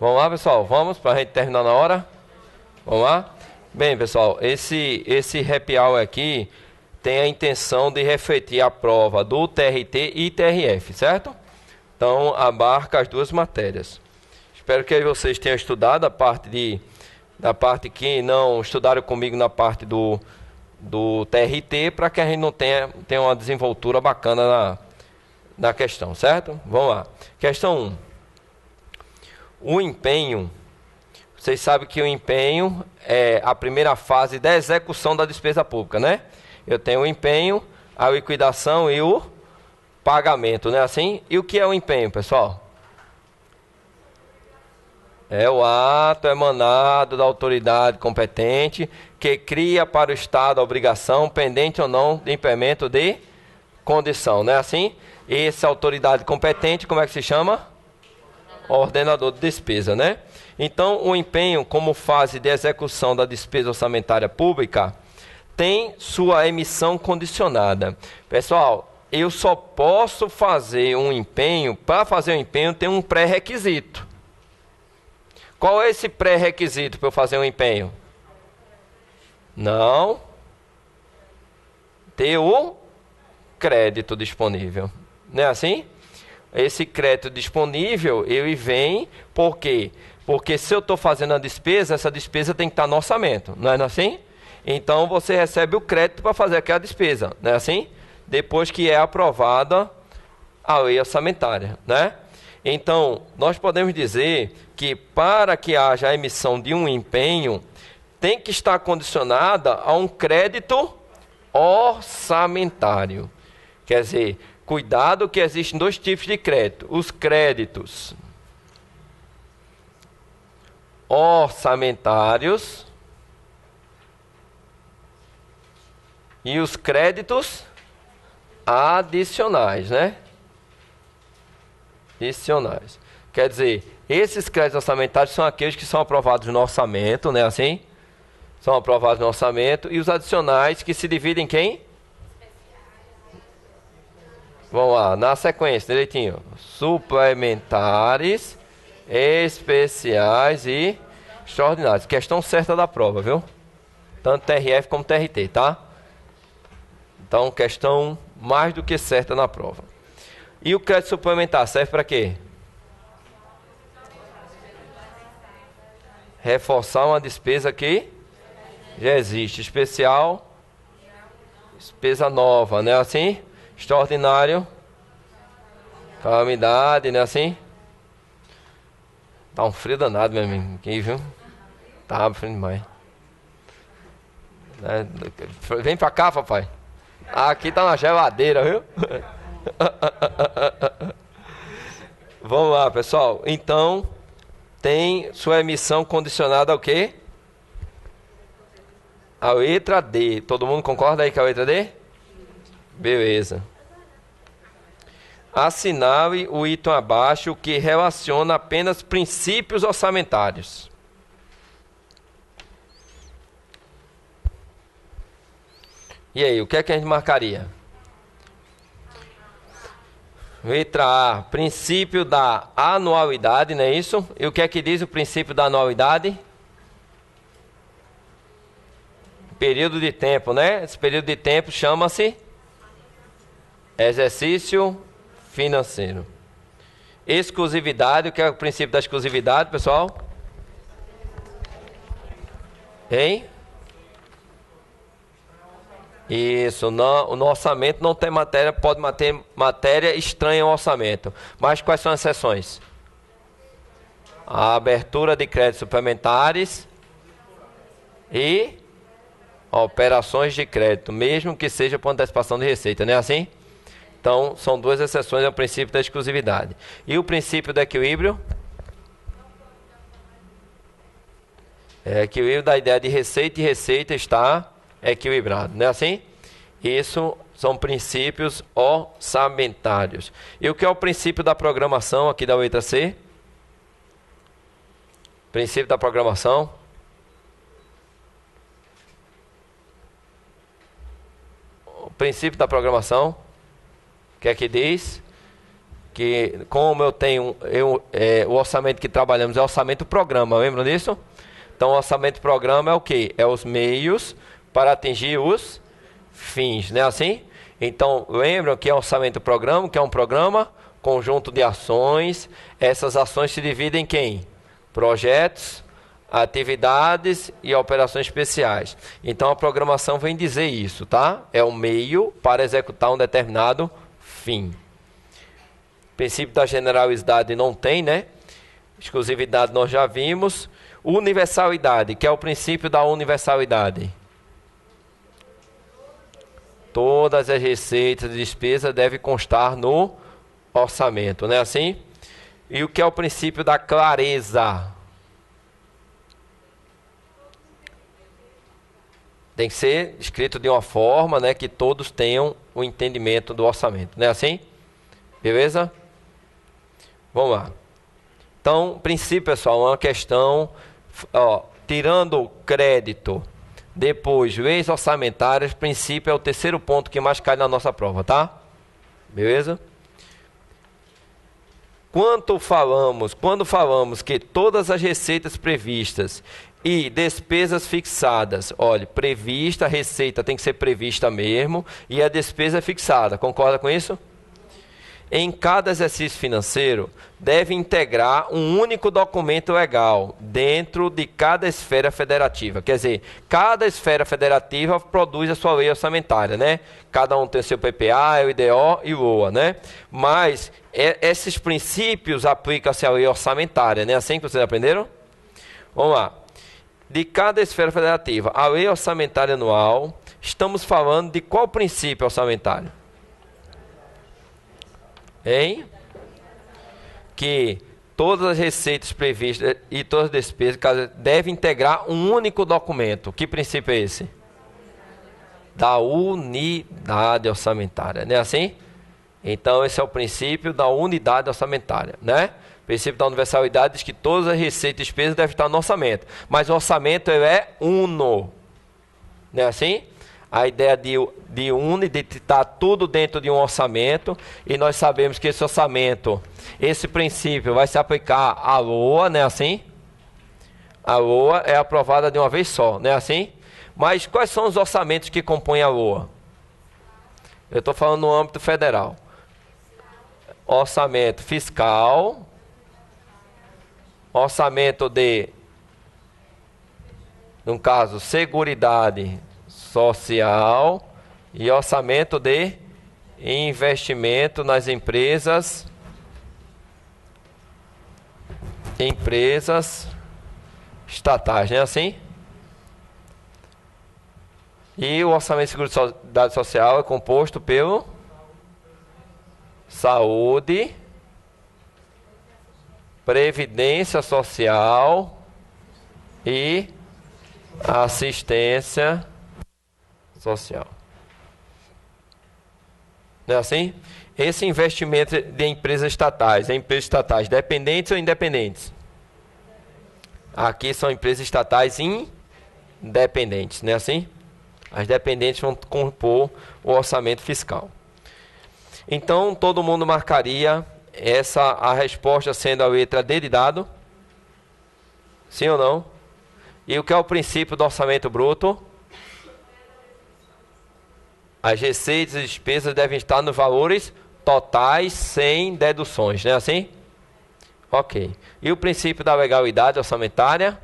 Vamos lá, pessoal? Vamos para a gente terminar na hora? Vamos lá? Bem, pessoal, esse happy hour aqui tem a intenção de refletir a prova do TRT e TRF, certo? Então, abarca as duas matérias. Espero que vocês tenham estudado da parte que não estudaram comigo na parte do TRT, para que a gente não tenha uma desenvoltura bacana na questão, certo? Vamos lá. Questão 1. O empenho. Vocês sabem que o empenho é a primeira fase da execução da despesa pública, né? Eu tenho o empenho, a liquidação e o pagamento, né? Assim? E o que é o empenho, pessoal? É o ato emanado da autoridade competente que cria para o Estado a obrigação, pendente ou não, de implemento de condição, né? Assim? Essa autoridade competente, como é que se chama? Ordenador de despesa, né? Então, o empenho como fase de execução da despesa orçamentária pública tem sua emissão condicionada. Pessoal, eu só posso fazer um empenho, para fazer um empenho tem um pré-requisito. Qual é esse pré-requisito para eu fazer um empenho? Não. Ter o crédito disponível. Não é assim? Esse crédito disponível, ele vem por quê? Porque se eu estou fazendo a despesa, essa despesa tem que estar no orçamento. Não é assim? Então, você recebe o crédito para fazer aquela despesa. Não é assim? Depois que é aprovada a lei orçamentária, né? Então, nós podemos dizer que para que haja a emissão de um empenho, tem que estar condicionada a um crédito orçamentário. Quer dizer, cuidado que existem dois tipos de crédito. Os créditos orçamentários e os créditos adicionais, né? Adicionais. Quer dizer, esses créditos orçamentários são aqueles que são aprovados no orçamento, né? Assim? São aprovados no orçamento. E os adicionais que se dividem em quem? Vamos lá, na sequência, direitinho. Suplementares, especiais e extraordinários. Questão certa da prova, viu? Tanto TRF como TRT, tá? Então, questão mais do que certa na prova. E o crédito suplementar serve para quê? Reforçar uma despesa que já existe. Especial, despesa nova, né? Assim? Extraordinário, calamidade, né? Assim? Tá um frio danado, meu amigo. Aqui, viu? Tá frio demais. Vem pra cá, papai. Aqui tá na geladeira, viu? Vamos lá, pessoal. Então, tem sua emissão condicionada ao quê? A letra D. Todo mundo concorda aí com a letra D? Beleza. Assinale o item abaixo que relaciona apenas princípios orçamentários. E aí, o que é que a gente marcaria? Letra A, princípio da anualidade, não é isso? E o que é que diz o princípio da anualidade? Período de tempo, né? Esse período de tempo chama-se exercício financeiro. Exclusividade, o que é o princípio da exclusividade, pessoal? Hein? Isso, no orçamento não tem matéria, pode ter matéria estranha ao orçamento. Mas quais são as exceções? A abertura de créditos suplementares e operações de crédito, mesmo que seja por antecipação de receita, não é assim? Então, são duas exceções ao princípio da exclusividade. E o princípio do equilíbrio? É equilíbrio da ideia de receita e receita está equilibrado, não é assim? Isso são princípios orçamentários. E o que é o princípio da programação aqui da letra C? Princípio da programação. O princípio da programação. O que é que diz? que como eu tenho, o orçamento que trabalhamos é orçamento programa, lembram disso? Então, o orçamento programa é o quê? É os meios para atingir os fins, não é assim? Então, lembram que é orçamento programa, que é um programa, conjunto de ações. Essas ações se dividem em quem? Projetos, atividades e operações especiais. Então, a programação vem dizer isso, tá? É o meio para executar um determinado fim. O princípio da generalidade não tem, né? Exclusividade nós já vimos. Universalidade, que é o princípio da universalidade. Todas as receitas e despesas devem constar no orçamento, não é assim? E o que é o princípio da clareza? Tem que ser escrito de uma forma, né, que todos tenham o entendimento do orçamento, não é assim? Beleza? Vamos lá. Então, princípio, pessoal, é uma questão, tirando crédito, depois leis orçamentárias, princípio é o terceiro ponto que mais cai na nossa prova, tá? Beleza? Quando falamos que todas as receitas previstas e despesas fixadas, olha, prevista, a receita tem que ser prevista mesmo, e a despesa é fixada, concorda com isso? Em cada exercício financeiro, deve integrar um único documento legal dentro de cada esfera federativa. Quer dizer, cada esfera federativa produz a sua lei orçamentária, né? Cada um tem seu PPA, o IDO e o LOA, né? Mas esses princípios aplicam-se à lei orçamentária, né? Assim que vocês aprenderam? Vamos lá. De cada esfera federativa, a lei orçamentária anual, estamos falando de qual princípio orçamentário? Hein? Que todas as receitas previstas e todas as despesas devem integrar um único documento. Que princípio é esse? Da unidade orçamentária, não é assim? Então, esse é o princípio da unidade orçamentária, né? O princípio da universalidade diz que todas as receitas e despesas devem estar no orçamento. Mas o orçamento ele é uno, não é assim? A ideia de estar tudo dentro de um orçamento, e nós sabemos que esse orçamento, esse princípio vai se aplicar à LOA, não é assim? A LOA é aprovada de uma vez só, não é assim? Mas quais são os orçamentos que compõem a LOA? Eu estou falando no âmbito federal. Orçamento fiscal, orçamento de, no caso, seguridade social e orçamento de investimento nas empresas estatais, não é assim? E o orçamento de seguridade social é composto pelo saúde, previdência social e assistência social. Não é assim? Esse investimento de empresas estatais, dependentes ou independentes? Aqui são empresas estatais independentes, não é assim? As dependentes vão compor o orçamento fiscal. Então, todo mundo marcaria a resposta sendo a letra D de dado? Sim ou não? E o que é o princípio do orçamento bruto? As receitas e despesas devem estar nos valores totais sem deduções, não é assim? Ok. E o princípio da legalidade orçamentária?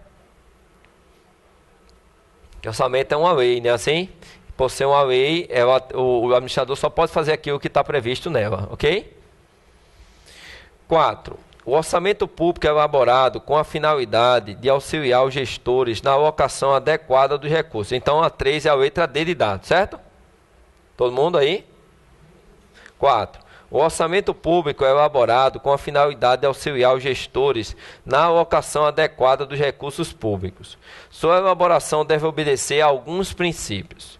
Que orçamento é uma lei, não é assim? Por ser uma lei, o administrador só pode fazer aquilo que está previsto nela, ok? 4. O orçamento público é elaborado com a finalidade de auxiliar os gestores na alocação adequada dos recursos. Então, a 3 é a letra D de dado, certo? Todo mundo aí? 4. O orçamento público é elaborado com a finalidade de auxiliar os gestores na alocação adequada dos recursos públicos. Sua elaboração deve obedecer a alguns princípios.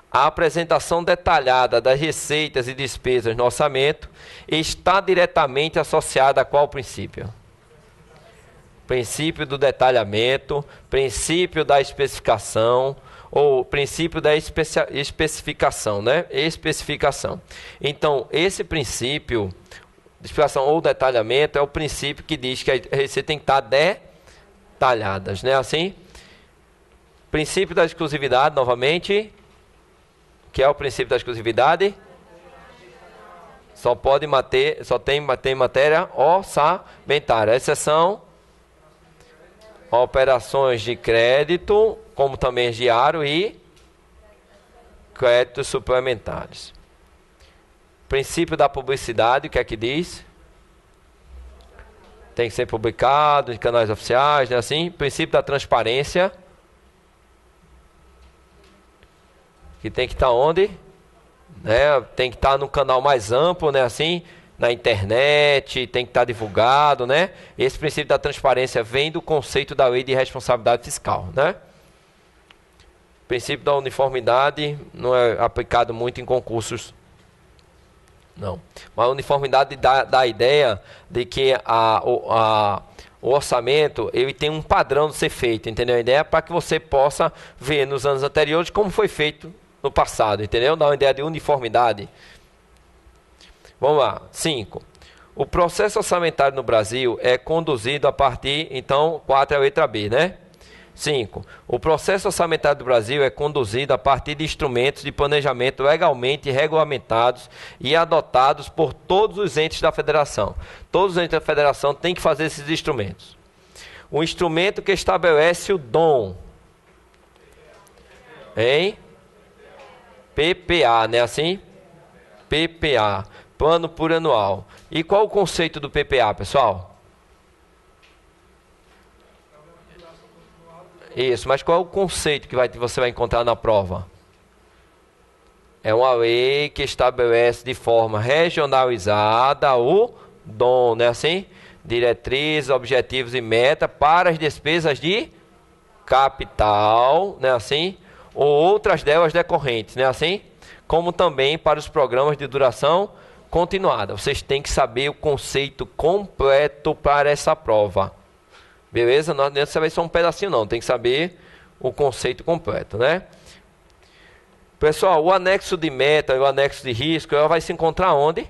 A apresentação detalhada das receitas e despesas no orçamento está diretamente associada a qual princípio? Princípio do detalhamento, princípio da especificação, ou princípio da especificação, né? Especificação. Então, esse princípio, explicação ou detalhamento é o princípio que diz que as receitas têm que estar detalhadas, né? Assim, princípio da exclusividade, novamente, que é o princípio da exclusividade, só tem matéria orçamentária, exceção operações de crédito, como também diário e créditos suplementares. Princípio da publicidade, o que é que diz? Tem que ser publicado em canais oficiais, né? Assim, princípio da transparência, que tem que estar onde? Né? Tem que estar no canal mais amplo, né? Assim, na internet, tem que estar divulgado, né? Esse princípio da transparência vem do conceito da lei de responsabilidade fiscal, né? O princípio da uniformidade não é aplicado muito em concursos, não. Mas a uniformidade dá a ideia de que o orçamento ele tem um padrão de ser feito, entendeu? A ideia é para que você possa ver nos anos anteriores como foi feito no passado, entendeu? Dá uma ideia de uniformidade. Vamos lá. 5. O processo orçamentário no Brasil é conduzido a partir, então, 4 é a letra B, né? 5. O processo orçamentário do Brasil é conduzido a partir de instrumentos de planejamento legalmente regulamentados e adotados por todos os entes da federação. Todos os entes da federação têm que fazer esses instrumentos. O instrumento que estabelece o DOM, hein? PPA, né? Assim? PPA. Plano plurianual. E qual o conceito do PPA, pessoal? Isso, mas qual é o conceito que você vai encontrar na prova? É uma lei que estabelece de forma regionalizada o DOM, né? Assim? Diretrizes, objetivos e meta para as despesas de capital, né? Assim? Ou outras delas decorrentes, né? Assim? Como também para os programas de duração continuada. Vocês têm que saber o conceito completo para essa prova. Beleza? Não adianta saber só um pedacinho não. Tem que saber o conceito completo, né? Pessoal, o anexo de meta e o anexo de risco, ela vai se encontrar onde?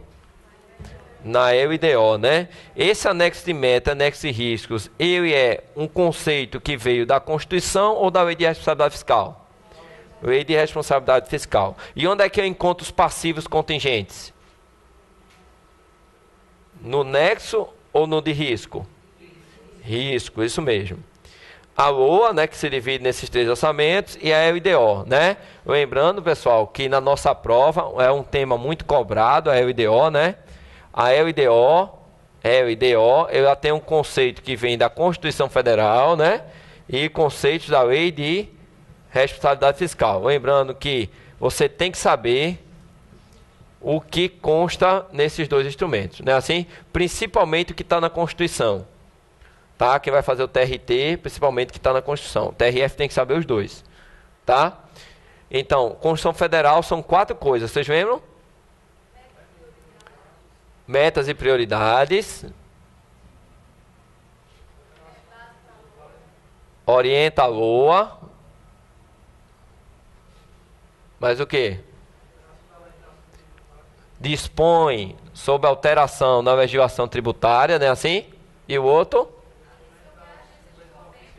Na LDO, né? Esse anexo de meta, anexo de riscos, ele é um conceito que veio da Constituição ou da Lei de Responsabilidade Fiscal? Lei de Responsabilidade Fiscal. E onde é que eu encontro os passivos contingentes? No nexo ou no de risco? Risco, isso mesmo. A LOA, né, que se divide nesses 3 orçamentos, e a LDO, né? Lembrando, pessoal, que na nossa prova é um tema muito cobrado, a LDO, né? A LDO, ela tem um conceito que vem da Constituição Federal, né? E conceitos da Lei de Responsabilidade Fiscal. Lembrando que você tem que saber o que consta nesses 2 instrumentos, né? Assim, principalmente o que está na Constituição, tá? Quem vai fazer o TRT, principalmente o que está na Constituição. O TRF tem que saber os 2, tá? Então, Constituição Federal são 4 coisas, vocês lembram? Metas e prioridades, orienta a LOA, mas o que? Dispõe sobre alteração na legislação tributária, né? Assim? E o outro?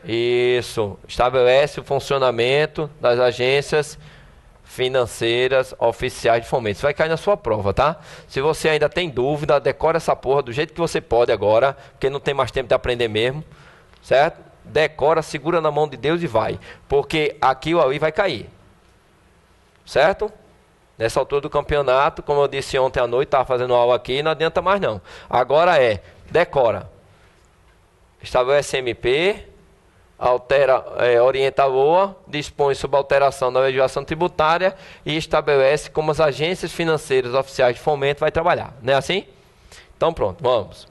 Isso. Estabelece o funcionamento das agências financeiras oficiais de fomento. Isso vai cair na sua prova, tá? Se você ainda tem dúvida, decora essa porra do jeito que você pode agora, porque não tem mais tempo de aprender mesmo, certo? Decora, segura na mão de Deus e vai. Porque aqui ou ali vai cair. Certo? Nessa altura do campeonato, como eu disse ontem à noite, estava fazendo aula aqui, não adianta mais não. Agora decora. Estabelece MP, orienta a LOA, dispõe sobre alteração da legislação tributária e estabelece como as agências financeiras oficiais de fomento vai trabalhar. Não é assim? Então pronto, vamos.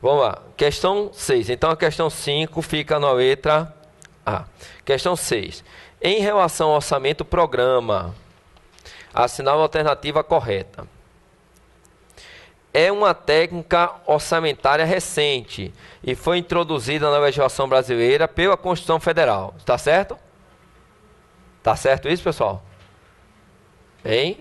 Vamos lá. Questão 6. Então a questão 5 fica na letra A. Questão 6. Em relação ao orçamento programa, assinale a alternativa correta. É uma técnica orçamentária recente e foi introduzida na legislação brasileira pela Constituição Federal. Está certo? Está certo isso, pessoal? Hein?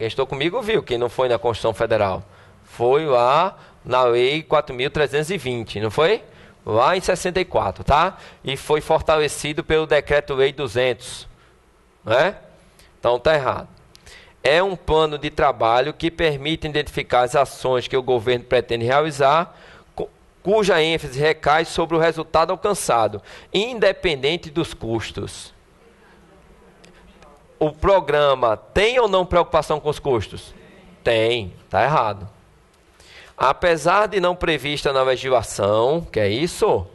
Quem estou comigo viu, quem não foi na Constituição Federal. Foi lá na Lei 4.320, não foi? Lá em 64, tá? E foi fortalecido pelo Decreto-Lei 200, né? Então tá errado. É um plano de trabalho que permite identificar as ações que o governo pretende realizar, cuja ênfase recai sobre o resultado alcançado, independente dos custos. O programa tem ou não preocupação com os custos? Tem, está errado. Apesar de não prevista na legislação, que é isso?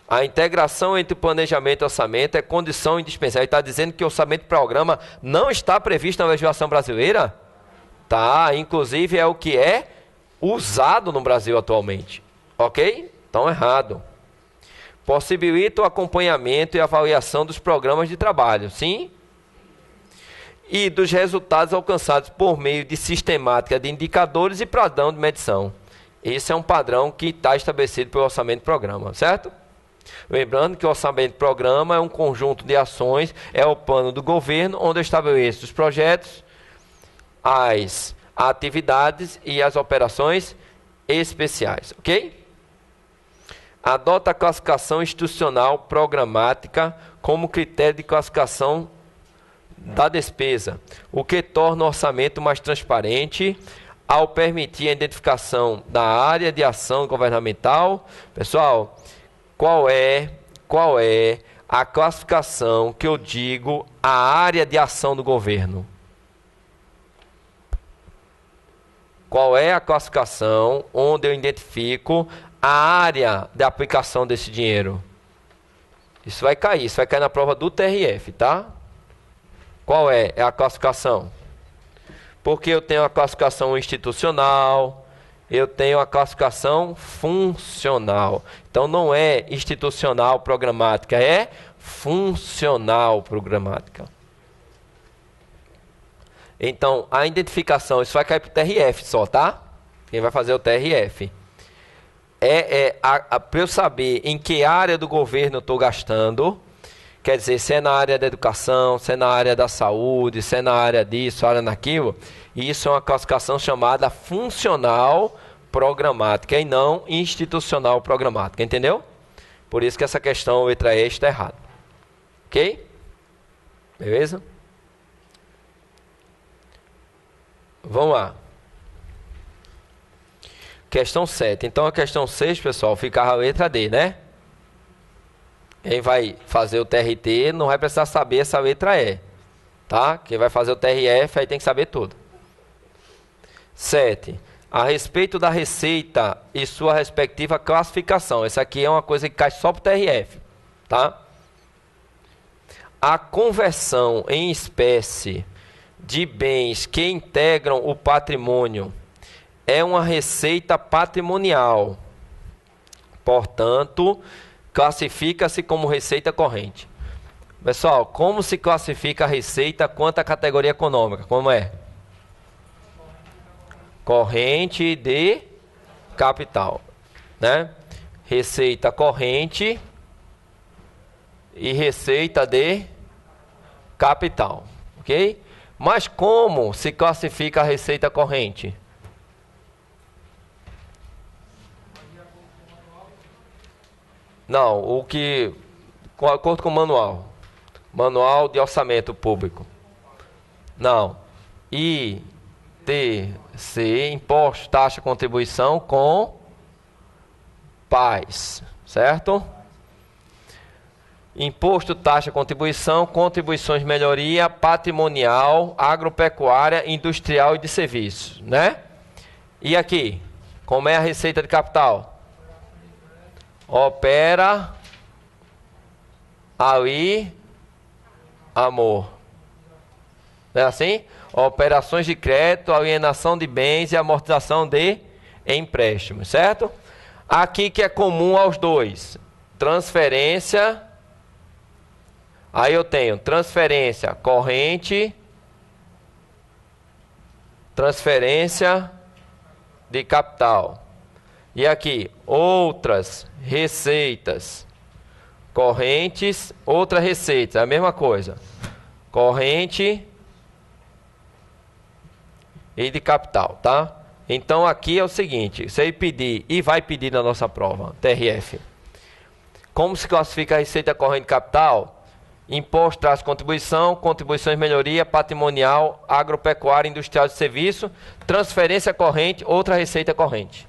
A integração entre planejamento e orçamento é condição indispensável. Ele está dizendo que o orçamento e programa não está previsto na legislação brasileira? Tá, inclusive é o que é usado no Brasil atualmente. Ok? Então, errado. Possibilita o acompanhamento e avaliação dos programas de trabalho. Sim? E dos resultados alcançados por meio de sistemática de indicadores e padrão de medição. Esse é um padrão que está estabelecido pelo orçamento e programa, certo? Lembrando que o orçamento e programa é um conjunto de ações, é o plano do governo, onde estabelece os projetos, as atividades e as operações especiais, ok? Adota a classificação institucional programática como critério de classificação da despesa, o que torna o orçamento mais transparente ao permitir a identificação da área de ação governamental. Pessoal, qual é a classificação que eu digo a área de ação do governo? Qual é a classificação onde eu identifico a área de aplicação desse dinheiro? Isso vai cair na prova do TRF, tá? Qual é a classificação? Porque eu tenho a classificação institucional, eu tenho a classificação funcional. Então não é institucional programática, é funcional programática. Então a identificação, isso vai cair para o TRF só, tá? Quem vai fazer o TRF. Para eu saber em que área do governo eu estou gastando, quer dizer, se é na área da educação, se é na área da saúde, se é na área disso, área naquilo, isso é uma classificação chamada funcional programática e não institucional programática, entendeu? Por isso que essa questão, letra E, está errada. Ok? Beleza? Vamos lá. Questão 7. Então a questão 6, pessoal, ficava a letra D, né? Quem vai fazer o TRT não vai precisar saber essa letra E, tá? Quem vai fazer o TRF aí tem que saber tudo. 7. A respeito da receita e sua respectiva classificação. Essa aqui é uma coisa que cai só para o TRF, tá? A conversão em espécie de bens que integram o patrimônio é uma receita patrimonial. Portanto, classifica-se como receita corrente. Pessoal, como se classifica a receita quanto à categoria econômica? Como é? Corrente de capital, né? Receita corrente e receita de capital, ok? Mas como se classifica a receita corrente? Não, de acordo com o manual. Manual de orçamento público. Não. ITC, imposto, taxa, contribuição com PAS, certo? Imposto, taxa, contribuição, contribuições, melhoria, patrimonial, agropecuária, industrial e de serviços, né? E aqui, como é a receita de capital? Opera ali, amor. Não é assim? Operações de crédito, alienação de bens e amortização de empréstimos, certo? Aqui que é comum aos dois. Transferência. Aí eu tenho transferência corrente, transferência de capital. E aqui, outras receitas correntes, outra receita, é a mesma coisa. Corrente e de capital, tá? Então aqui é o seguinte, você pedir e vai pedir na nossa prova, TRF. Como se classifica a receita corrente de capital? Imposto, traz contribuição, contribuições, melhoria, patrimonial, agropecuária, industrial de serviço, transferência corrente, outra receita corrente.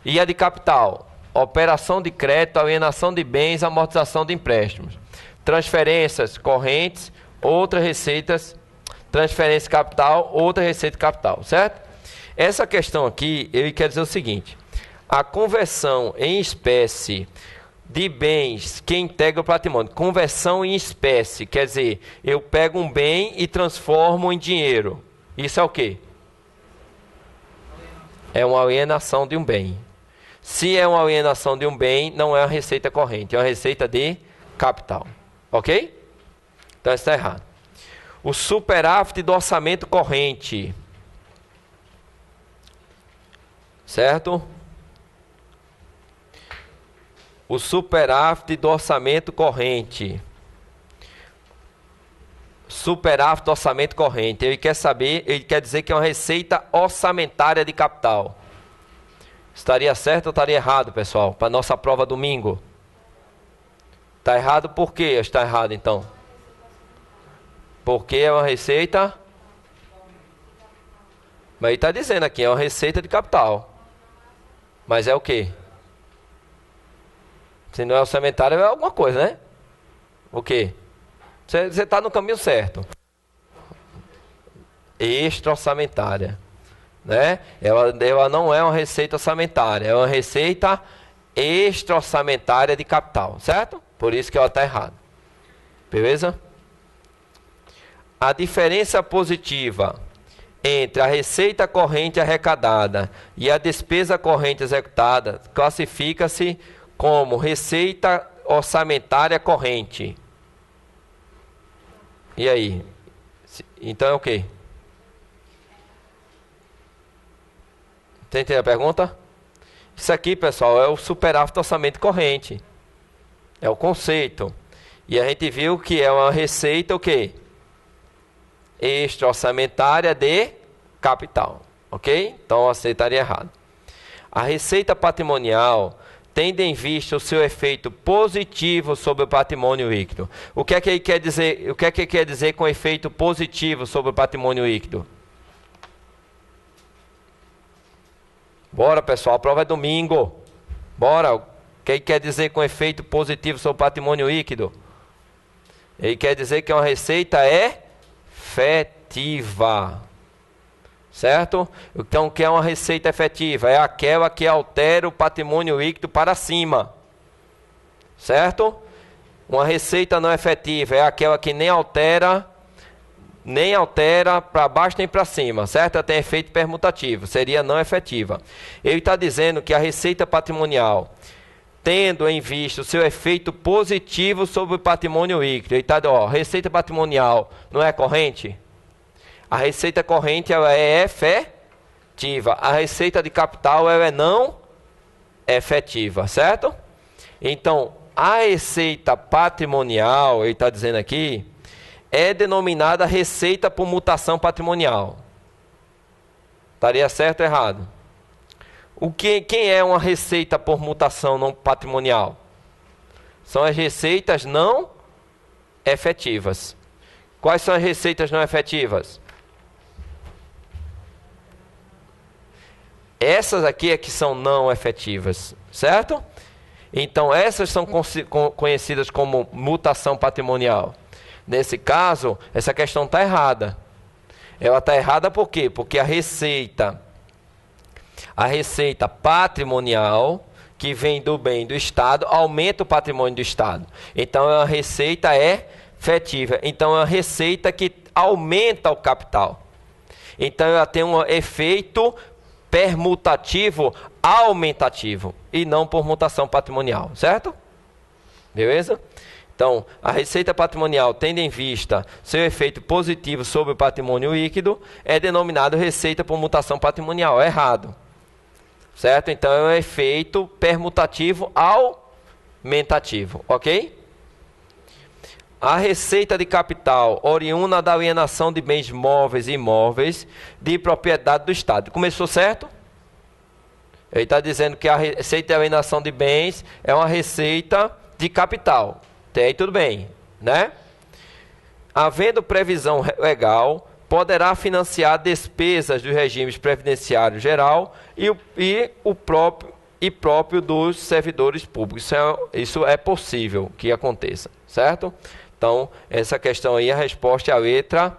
E a de capital? Operação de crédito, alienação de bens, amortização de empréstimos. Transferências correntes, outras receitas, transferência capital, outra receita capital, certo? Essa questão aqui, ele quer dizer o seguinte, a conversão em espécie de bens que integram o patrimônio, conversão em espécie, quer dizer, eu pego um bem e transformo em dinheiro. Isso é o quê? É uma alienação de um bem. Se é uma alienação de um bem, não é uma receita corrente, é uma receita de capital. Ok? Então isso está errado. O superávit do orçamento corrente. Certo? O superávit do orçamento corrente. Superávit do orçamento corrente. Ele quer saber, ele quer dizer que é uma receita orçamentária de capital. Estaria certo ou estaria errado, pessoal? Para nossa prova domingo. Está errado por quê? Está errado então? Porque é uma receita. Mas ele está dizendo aqui, é uma receita de capital. Mas é o quê? Se não é orçamentário, é alguma coisa, né? O quê? Você está no caminho certo. Extra-orçamentária. Né? Ela não é uma receita orçamentária. É uma receita extra-orçamentária de capital. Certo? Por isso que ela está errada. Beleza? A diferença positiva entre a receita corrente arrecadada e a despesa corrente executada classifica-se como receita orçamentária corrente. E aí? Então é o quê? Você entendeu a pergunta? Isso aqui, pessoal, é o superávit orçamento corrente. É o conceito. E a gente viu que é uma receita o quê? Extra-orçamentária de capital, ok? Então aceitaria errado. A receita patrimonial tendo em vista o seu efeito positivo sobre o patrimônio líquido. O que é que ele quer dizer? O que é que ele quer dizer com efeito positivo sobre o patrimônio líquido? Bora, pessoal, a prova é domingo. Bora. O que ele quer dizer com efeito positivo sobre o patrimônio líquido? Ele quer dizer que é uma receita efetiva. Certo? Então, o que é uma receita efetiva? É aquela que altera o patrimônio líquido para cima. Certo? Uma receita não efetiva é aquela que nem altera para baixo nem para cima. Certo? Ela tem efeito permutativo. Seria não efetiva. Ele está dizendo que a receita patrimonial, tendo em vista o seu efeito positivo sobre o patrimônio líquido. Ele está dizendo, receita patrimonial não é corrente? A receita corrente ela é efetiva. A receita de capital ela é não efetiva, certo? Então, a receita patrimonial, ele está dizendo aqui, é denominada receita por mutação patrimonial. Estaria certo ou errado? Quem é uma receita por mutação não patrimonial? São as receitas não efetivas. Quais são as receitas não efetivas? Essas aqui é que são não efetivas, certo? Então, essas são conhecidas como mutação patrimonial. Nesse caso, essa questão está errada. Ela está errada por quê? Porque a receita patrimonial, que vem do bem do Estado, aumenta o patrimônio do Estado. Então, é uma receita efetiva. Então, é uma receita que aumenta o capital. Então, ela tem um efeito permutativo aumentativo e não por mutação patrimonial, certo? Beleza? Então, a receita patrimonial, tendo em vista seu efeito positivo sobre o patrimônio líquido, é denominado receita por mutação patrimonial. É errado. Certo? Então, é um efeito permutativo aumentativo, ok? a receita de capital oriunda da alienação de bens móveis e imóveis de propriedade do Estado. Começou certo? Ele está dizendo que a receita de alienação de bens é uma receita de capital. Até aí tudo bem, né? Havendo previsão legal, poderá financiar despesas dos regimes previdenciário geral e próprio dos servidores públicos. Isso é possível que aconteça, certo? Então, essa questão aí, a resposta é a letra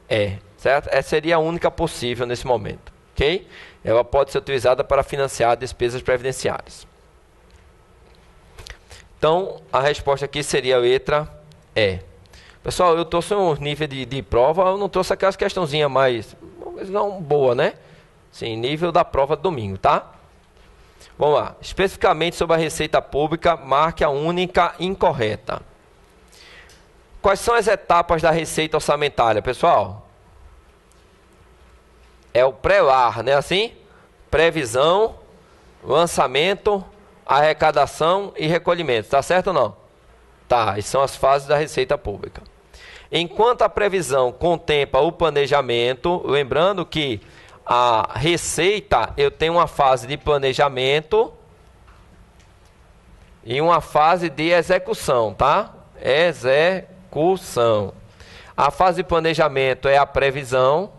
E, certo? Essa seria a única possível nesse momento, ok? Ela pode ser utilizada para financiar despesas previdenciárias. Então, a resposta aqui seria a letra E. Pessoal, eu trouxe um nível de prova, eu não trouxe aquelas questãozinhas mais, não boa, né? Sim, nível da prova de domingo, tá? Vamos lá. Especificamente sobre a receita pública, marque a única incorreta. Quais são as etapas da receita orçamentária, pessoal? É o pré-LAR, né? Assim? Previsão, lançamento, arrecadação e recolhimento. Tá certo ou não? Tá, essas são as fases da receita pública. Enquanto a previsão contempla o planejamento, lembrando que a receita, eu tenho uma fase de planejamento e uma fase de execução, tá? Execução. A fase de planejamento é a previsão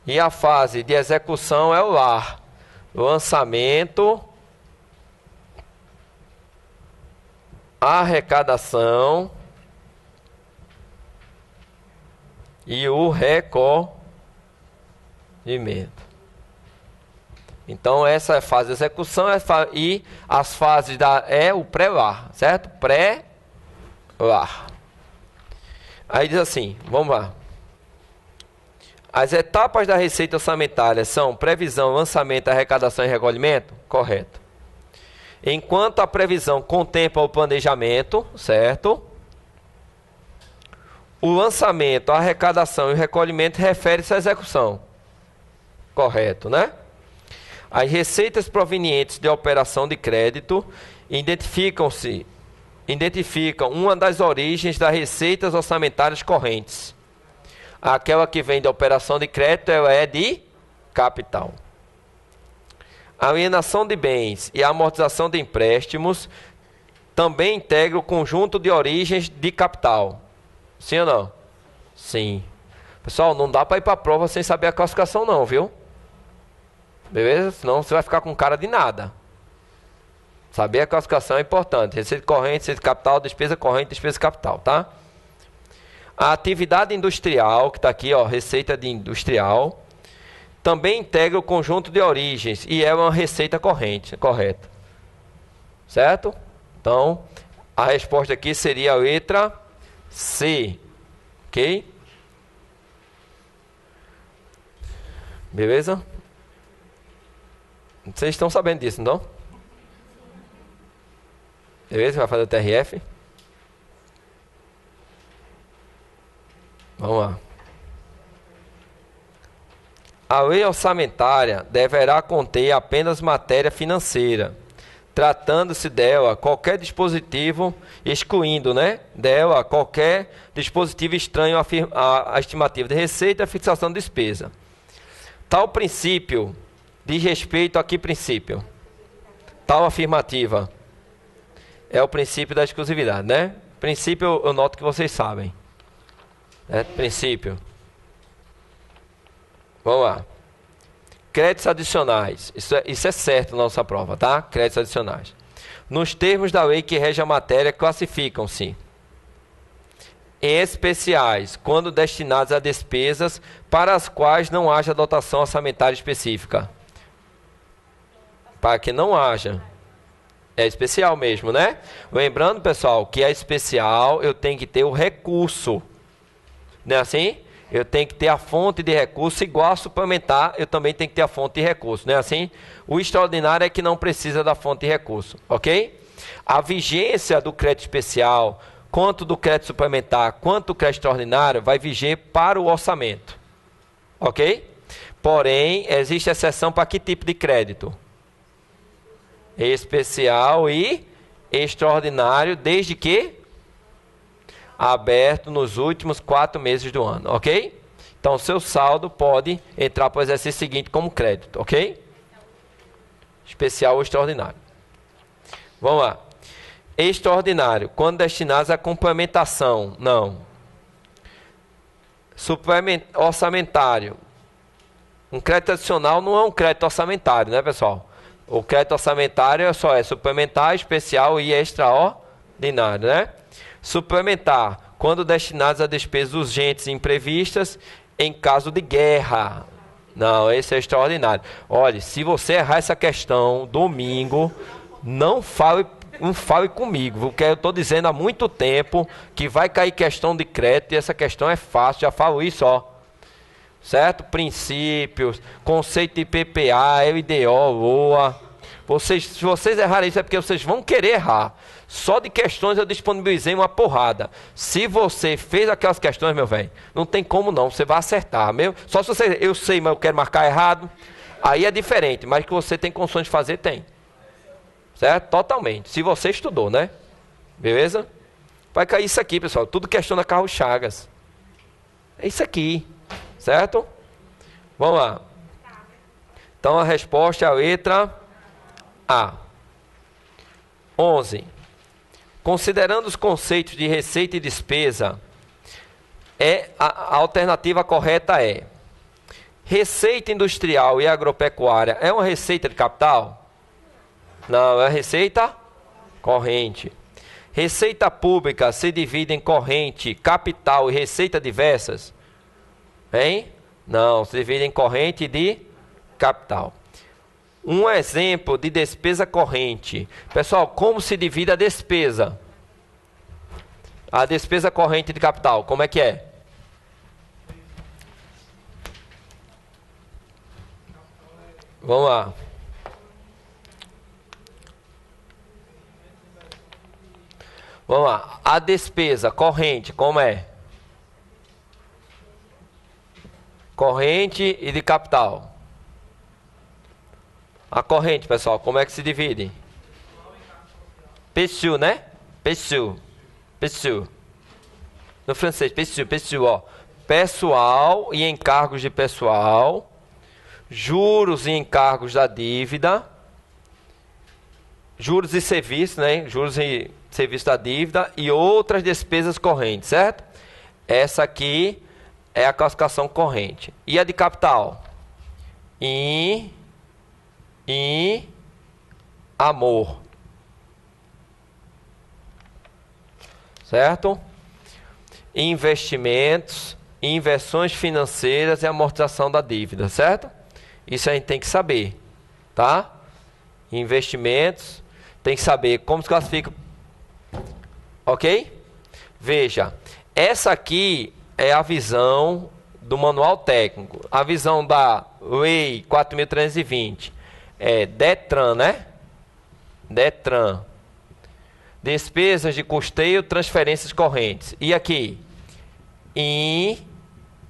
e a fase de execução é o LAR. Lançamento, arrecadação e o recolhimento. Então, essa é a fase de execução e as fases é o pré-LAR, certo? Pré-LAR. Aí diz assim, vamos lá. As etapas da receita orçamentária são previsão, lançamento, arrecadação e recolhimento? Correto. Enquanto a previsão contempla o planejamento, certo? O lançamento, a arrecadação e o recolhimento refere-se à execução. Correto, né? As receitas provenientes de operação de crédito identificam uma das origens das receitas orçamentárias correntes. Aquela que vem da operação de crédito, ela é de capital. A alienação de bens e a amortização de empréstimos também integram o conjunto de origens de capital. Sim ou não? Sim. Pessoal, não dá para ir para a prova sem saber a classificação não, viu? Beleza? Senão você vai ficar com cara de nada. Saber a classificação é importante. Receita corrente, receita capital, despesa corrente, despesa capital, tá? A atividade industrial, que está aqui, ó, receita de industrial, também integra o conjunto de origens e é uma receita corrente, correto? Certo? Então, a resposta aqui seria a letra C, ok? Beleza? Vocês estão sabendo disso, não? Beleza? Vai fazer o TRF? Vamos lá. A lei orçamentária deverá conter apenas matéria financeira, tratando-se dela qualquer dispositivo, excluindo, né, dela qualquer dispositivo estranho à estimativa de receita e fixação de despesa. Tal princípio diz respeito a que princípio? Tal afirmativa é o princípio da exclusividade, né? Princípio eu noto que vocês sabem. Princípio. Vamos lá. Créditos adicionais. Isso é certo na nossa prova, tá? Créditos adicionais. Nos termos da lei que rege a matéria, classificam-se em especiais, quando destinados a despesas para as quais não haja dotação orçamentária específica. Para que não haja. É especial mesmo, né? Lembrando, pessoal, que é especial, eu tenho que ter o recurso. Não é assim? Eu tenho que ter a fonte de recurso, igual a suplementar, eu também tenho que ter a fonte de recurso, não é assim? O extraordinário é que não precisa da fonte de recurso, ok? A vigência do crédito especial, quanto do crédito suplementar, quanto do crédito extraordinário, vai viger para o orçamento, ok? Porém, existe exceção para que tipo de crédito? Especial e extraordinário desde que aberto nos últimos 4 meses do ano, ok? Então, seu saldo pode entrar para o exercício seguinte como crédito, ok? Especial ou extraordinário. Vamos lá. Extraordinário, quando destinados à complementação, não. Orçamentário. Um crédito adicional não é um crédito orçamentário, né, pessoal? O crédito orçamentário só é suplementar, especial e extraordinário, né? Suplementar, quando destinados a despesas urgentes e imprevistas em caso de guerra. Não, esse é extraordinário. Olha, se você errar essa questão domingo, não fale comigo, porque eu estou dizendo há muito tempo que vai cair questão de crédito e essa questão é fácil, já falo isso, ó. Certo? Princípios, conceito de PPA, LDO, LOA. Se vocês errarem isso é porque vocês vão querer errar. Só de questões eu disponibilizei uma porrada. Se você fez aquelas questões, meu velho, não tem como não, você vai acertar. Só se você, eu sei, mas eu quero marcar errado, aí é diferente, mas que você tem condições de fazer, tem. Certo? Totalmente. Se você estudou, né? Beleza? Vai cair isso aqui, pessoal. Tudo questão da Carlos Chagas. É isso aqui. Certo? Vamos lá. Então a resposta é a letra A. 11. Considerando os conceitos de receita e despesa, a alternativa correta é: receita industrial e agropecuária é uma receita de capital? Não, é receita corrente. Receita pública se divide em corrente, capital e receita diversas? Hein? Não, se divide em corrente de capital. Um exemplo de despesa corrente. Pessoal, como se divide a despesa? A despesa corrente de capital, como é que é? Vamos lá. Vamos lá. A despesa corrente, como é? Corrente e de capital. A corrente, pessoal, como é que se divide? Pessoal, né? Pessoal. No francês, pessoal, ó. Pessoal e encargos de pessoal. Juros e encargos da dívida. Juros e serviços, né? Juros e serviços da dívida. E outras despesas correntes, certo? Essa aqui é a classificação corrente. E a de capital? Amor. Certo? Investimentos, inversões financeiras e amortização da dívida, certo? Isso a gente tem que saber, tá? Investimentos, tem que saber como se classifica. Ok? Veja, essa aqui é a visão do manual técnico. A visão da Lei 4.320 é DETRAN, né? DETRAN. Despesas de custeio, transferências correntes. E aqui?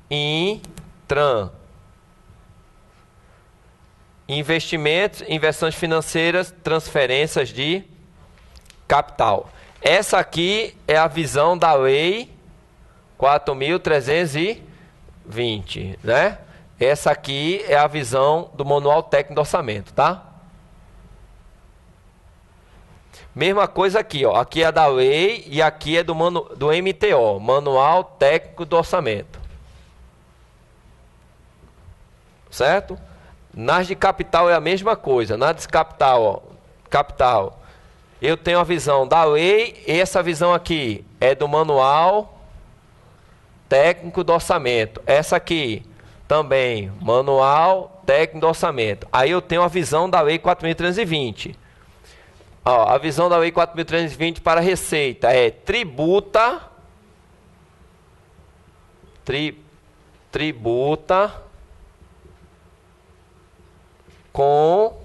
INTRAN. Investimentos, inversões financeiras, transferências de capital. Essa aqui é a visão da Lei 4.320, né? Essa aqui é a visão do Manual Técnico do Orçamento, tá? Mesma coisa aqui, ó. Aqui é da lei e aqui é do MTO, Manual Técnico do Orçamento. Certo? Nas de capital é a mesma coisa. Nas de capital, ó, capital, eu tenho a visão da lei e essa visão aqui é do Manual Técnico do Orçamento. Essa aqui também, Manual Técnico do Orçamento. Aí eu tenho a visão da Lei 4.320. Ó, a visão da Lei 4.320 para a Receita é tributa com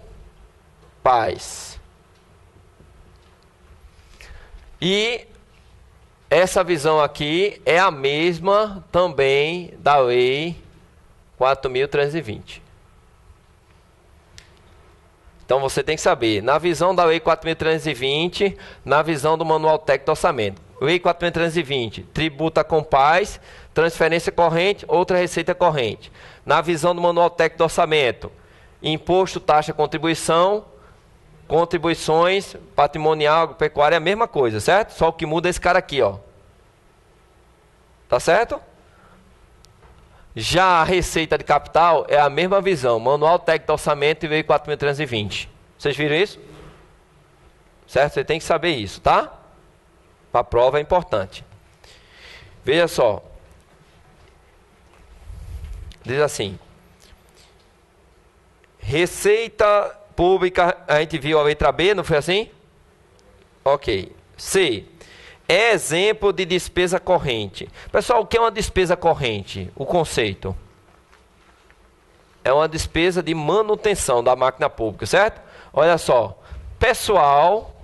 paz. E essa visão aqui é a mesma também da Lei 4.320. Então você tem que saber, na visão da Lei 4.320, na visão do Manual Técnico do Orçamento. Lei 4.320, tributa com paz, transferência corrente, outra receita corrente. Na visão do Manual Técnico do Orçamento, imposto, taxa, contribuição, contribuições, patrimonial, pecuária, é a mesma coisa, certo? Só o que muda é esse cara aqui, ó. Tá certo? Já a receita de capital é a mesma visão, Manual Técnico do Orçamento e Lei 4.320. Vocês viram isso? Certo? Você tem que saber isso, tá? Para a prova é importante. Veja só. Diz assim. Receita pública, a gente viu a letra B, não foi assim? Ok. C. É exemplo de despesa corrente. Pessoal, o que é uma despesa corrente? O conceito. É uma despesa de manutenção da máquina pública, certo? Olha só. Pessoal,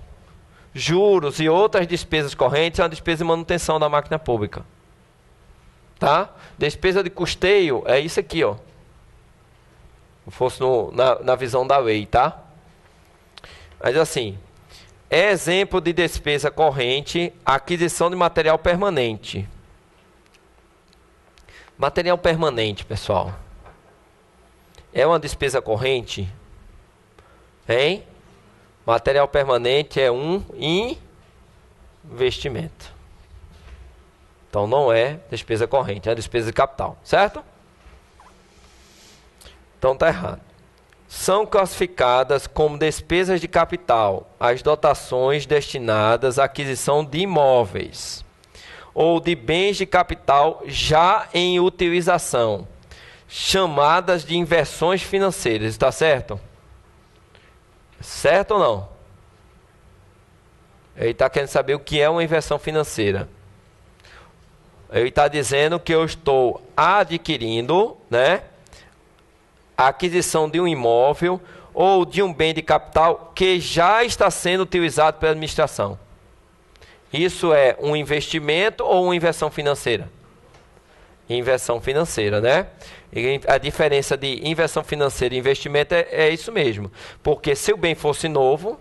juros e outras despesas correntes é uma despesa de manutenção da máquina pública. Tá? Despesa de custeio é isso aqui, ó. Se fosse na visão da lei, tá? Mas assim, é exemplo de despesa corrente, aquisição de material permanente. Material permanente, pessoal. É uma despesa corrente? Hein? Material permanente é um investimento. Então não é despesa corrente, é despesa de capital, certo? Então está errado. São classificadas como despesas de capital as dotações destinadas à aquisição de imóveis ou de bens de capital já em utilização, chamadas de inversões financeiras. Está certo? Certo ou não? Ele está querendo saber o que é uma inversão financeira. Ele está dizendo que eu estou adquirindo, né, a aquisição de um imóvel ou de um bem de capital que já está sendo utilizado pela administração. Isso é um investimento ou uma inversão financeira? Inversão financeira, né? E a diferença de inversão financeira e investimento é isso mesmo. Porque se o bem fosse novo,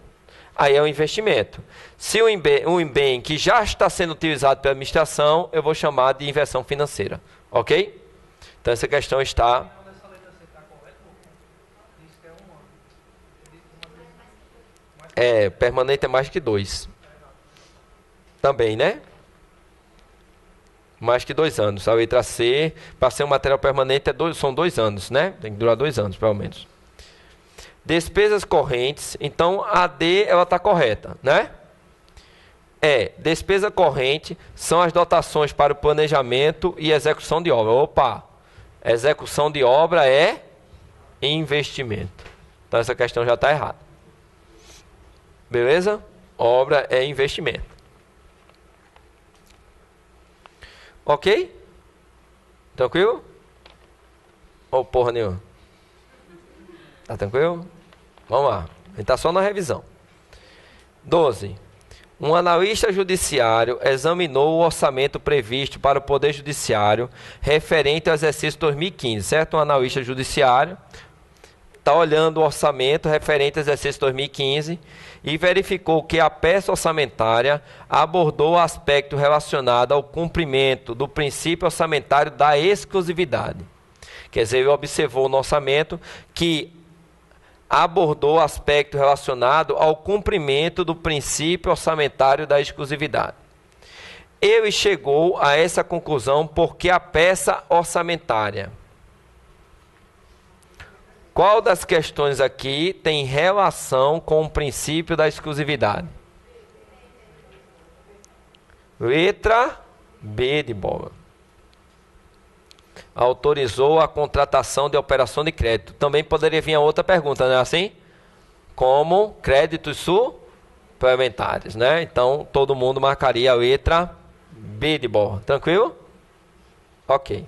aí é um investimento. Se um bem que já está sendo utilizado pela administração, eu vou chamar de inversão financeira. Ok? Então essa questão está... permanente é mais que 2. Também, né? Mais que 2 anos. A letra C, para ser um material permanente, são 2 anos, né? Tem que durar 2 anos, pelo menos. Despesas correntes. Então, a D, ela está correta, né? Despesa corrente são as dotações para o planejamento e execução de obra. Opa! Execução de obra é investimento. Então, essa questão já está errada. Beleza? Obra é investimento. Ok? Tranquilo? Ou porra nenhuma? Tá tranquilo? Vamos lá. A gente tá só na revisão. 12. Um analista judiciário examinou o orçamento previsto para o Poder Judiciário referente ao exercício 2015, certo? Um analista judiciário está olhando o orçamento referente ao exercício 2015 e verificou que a peça orçamentária abordou o aspecto relacionado ao cumprimento do princípio orçamentário da exclusividade. Quer dizer, ele observou no orçamento que abordou o aspecto relacionado ao cumprimento do princípio orçamentário da exclusividade. Ele chegou a essa conclusão porque a peça orçamentária... Qual das questões aqui tem relação com o princípio da exclusividade? Letra B de bola. Autorizou a contratação de operação de crédito. Também poderia vir a outra pergunta, não é assim? Como créditos suplementares, né? Então, todo mundo marcaria a letra B de bola. Tranquilo? Ok.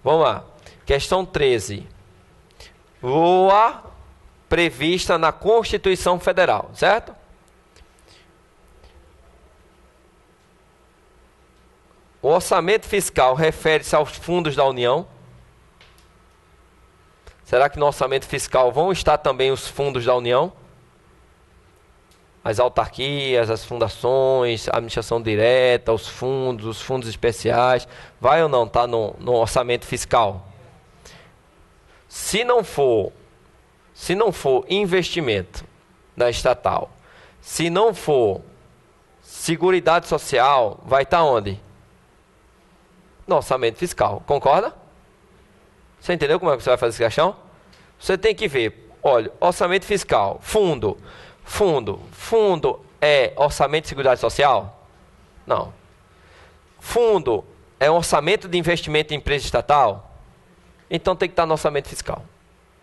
Vamos lá. Questão 13. LOA prevista na Constituição Federal, certo? O orçamento fiscal refere-se aos fundos da União? Será que no orçamento fiscal vão estar também os fundos da União? as autarquias, as fundações, a administração direta, os fundos especiais, vai ou não estar no orçamento fiscal? Se não for investimento da estatal, se não for Seguridade Social, vai estar onde? No orçamento fiscal, concorda? Você entendeu como é que você vai fazer essa questão? Você tem que ver, olha, orçamento fiscal, fundo é orçamento de Seguridade Social? Não. Fundo é um orçamento de investimento em empresa estatal? Então tem que estar no orçamento fiscal.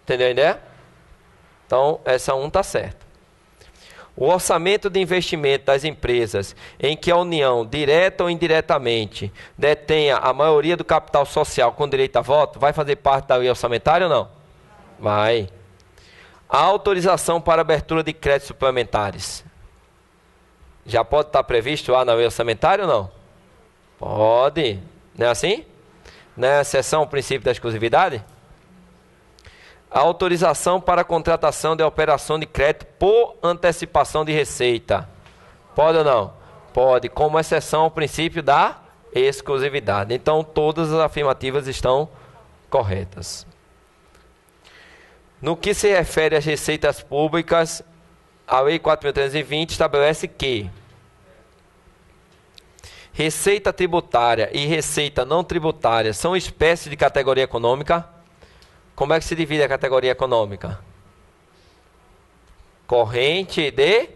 Entendeu a ideia? Então, essa está certa. O orçamento de investimento das empresas em que a União, direta ou indiretamente, detenha a maioria do capital social com direito a voto, vai fazer parte da lei orçamentária ou não? Vai. A autorização para abertura de créditos suplementares. Já pode estar previsto lá na lei orçamentária ou não? Pode. Não é assim? Não é a exceção ao princípio da exclusividade? A autorização para a contratação de operação de crédito por antecipação de receita. Pode ou não? Pode, como exceção ao princípio da exclusividade. Então, todas as afirmativas estão corretas. No que se refere às receitas públicas, a Lei 4.320 estabelece que receita tributária e receita não tributária são espécies de categoria econômica. Como é que se divide a categoria econômica? Corrente de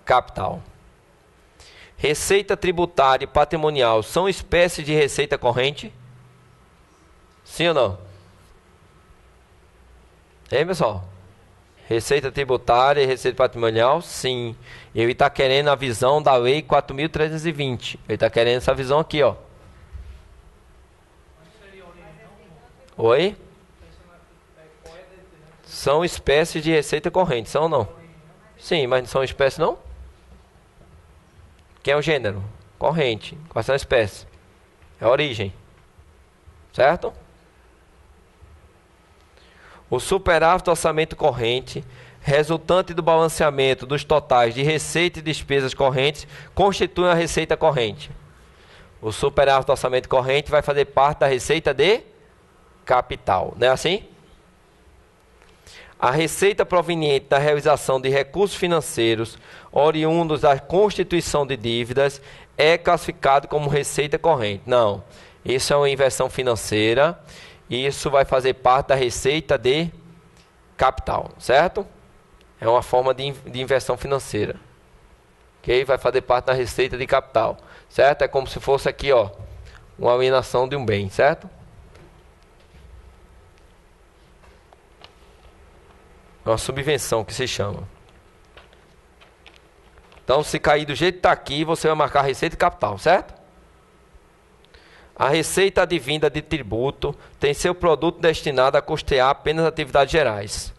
capital. Receita tributária e patrimonial são espécies de receita corrente? Sim ou não? Hein, pessoal? Receita tributária e receita patrimonial? Sim. Ele está querendo a visão da Lei 4.320. Ele está querendo essa visão aqui, ó. Oi? São espécies de receita corrente, são ou não? Sim, mas não são espécies não? Quem é o gênero? Corrente. Quais são as espécies? É a origem. Certo? O superávit do orçamento corrente, resultante do balanceamento dos totais de receita e despesas correntes, constitui a receita corrente. O superávit do orçamento corrente vai fazer parte da receita de capital. Não é assim? A receita proveniente da realização de recursos financeiros oriundos da constituição de dívidas é classificado como receita corrente. Não, isso é uma inversão financeira. Isso vai fazer parte da receita de capital, certo? É uma forma de inversão financeira. Ok? Vai fazer parte da receita de capital, certo? É como se fosse aqui, ó, uma alienação de um bem, certo? É uma subvenção que se chama. Então, se cair do jeito que está aqui, você vai marcar receita de capital, certo? A receita advinda de tributo tem seu produto destinado a custear apenas atividades gerais.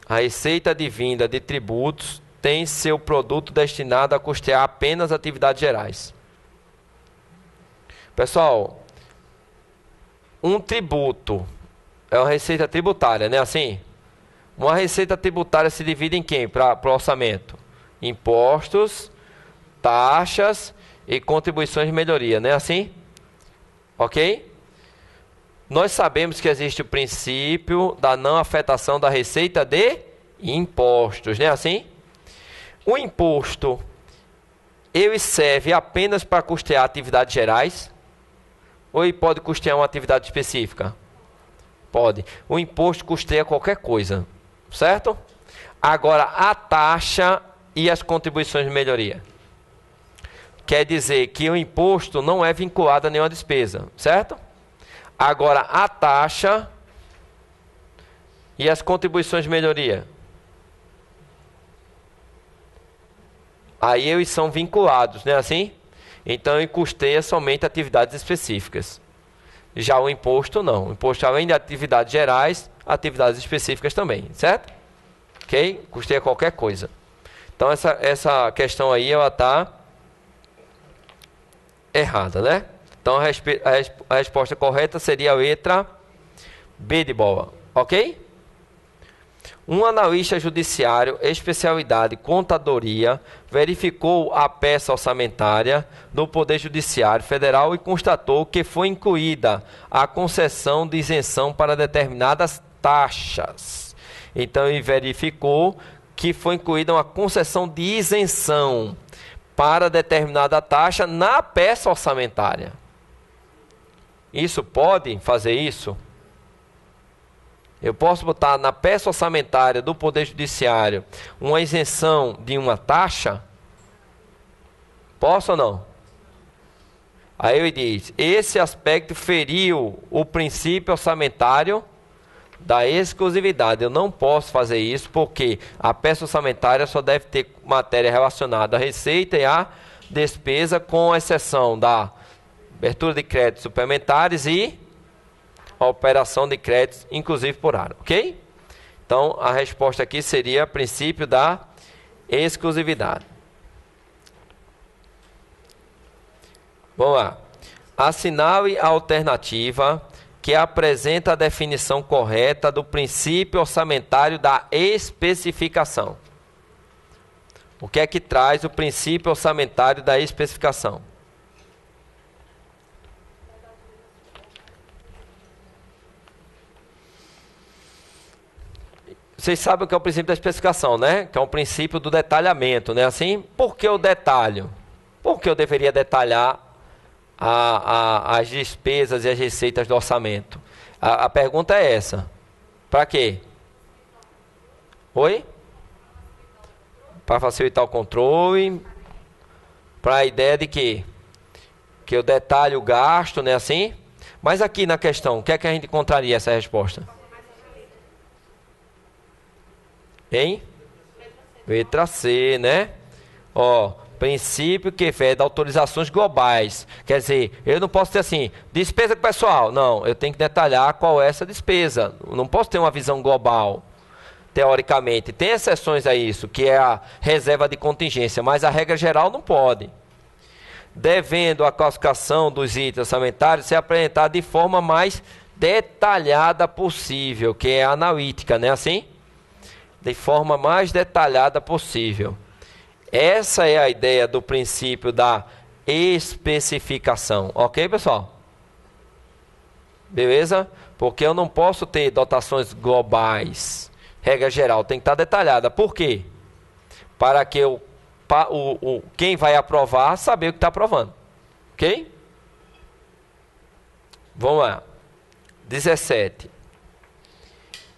A receita advinda de tributos tem seu produto destinado a custear apenas atividades gerais. Pessoal, um tributo é uma receita tributária, não é assim? Uma receita tributária se divide em quem para o orçamento? Impostos, taxas e contribuições de melhoria, não é assim? Ok? Nós sabemos que existe o princípio da não afetação da receita de impostos, não é assim? O imposto, ele serve apenas para custear atividades gerais? Ou ele pode custear uma atividade específica? Pode. O imposto custeia qualquer coisa, certo? Agora, a taxa e as contribuições de melhoria. Quer dizer que o imposto não é vinculado a nenhuma despesa, certo? Agora, a taxa e as contribuições de melhoria. Aí eles são vinculados, não é assim? Então, ele custeia somente atividades específicas. Já o imposto não. O imposto, além de atividades gerais, atividades específicas também, certo? Ok? Custeia qualquer coisa. Então, essa questão aí, ela está errada, né? Então, a resposta correta seria a letra B de bola, ok? Um analista judiciário, especialidade contadoria, verificou a peça orçamentária do Poder Judiciário Federal e constatou que foi incluída a concessão de isenção para determinadas taxas. Então, ele verificou que foi incluída uma concessão de isenção para determinada taxa na peça orçamentária. Isso pode fazer isso? Eu posso botar na peça orçamentária do Poder Judiciário uma isenção de uma taxa? Posso ou não? Aí ele diz, esse aspecto feriu o princípio orçamentário da exclusividade. Eu não posso fazer isso porque a peça orçamentária só deve ter matéria relacionada à receita e à despesa, com exceção da abertura de créditos suplementares e a operação de créditos, inclusive por ano, ok? Então, a resposta aqui seria princípio da exclusividade. Vamos lá. Assinale a alternativa que apresenta a definição correta do princípio orçamentário da especificação. O que é que traz o princípio orçamentário da especificação? Vocês sabem o que é o princípio da especificação, né? Que é o princípio do detalhamento, né? Assim, por que o detalho? Por que eu deveria detalhar as despesas e as receitas do orçamento? A pergunta é essa. Para quê? Oi? Para facilitar o controle. Para a ideia de quê? Que eu detalhe o gasto, né? Assim. Mas aqui na questão, o que é que a gente encontraria essa resposta? Hein? Letra C, né? Ó, princípio que veda autorizações globais. Quer dizer, eu não posso ter assim, despesa pessoal. Não, eu tenho que detalhar qual é essa despesa. Eu não posso ter uma visão global, teoricamente. Tem exceções a isso, que é a reserva de contingência, mas a regra geral não pode. Devendo a classificação dos itens orçamentários ser apresentada de forma mais detalhada possível, que é a analítica, né? Assim? De forma mais detalhada possível. Essa é a ideia do princípio da especificação. Ok, pessoal? Beleza? Porque eu não posso ter dotações globais. Regra geral tem que estar detalhada. Por quê? Para que quem vai aprovar saber o que está aprovando. Ok? Vamos lá. 17.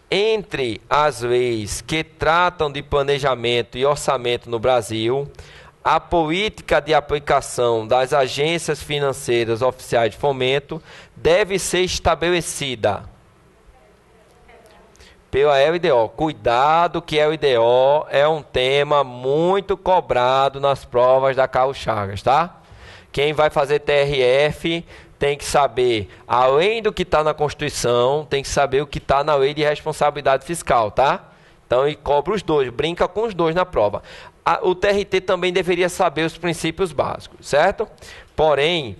Entre as leis que tratam de planejamento e orçamento no Brasil, a política de aplicação das agências financeiras oficiais de fomento deve ser estabelecida pela LDO. Cuidado que a LDO é um tema muito cobrado nas provas da Carlos Chagas, tá? Quem vai fazer TRF tem que saber, além do que está na Constituição, tem que saber o que está na Lei de Responsabilidade Fiscal, tá? Então, ele cobra os dois, brinca com os dois na prova. O TRT também deveria saber os princípios básicos, certo? Porém,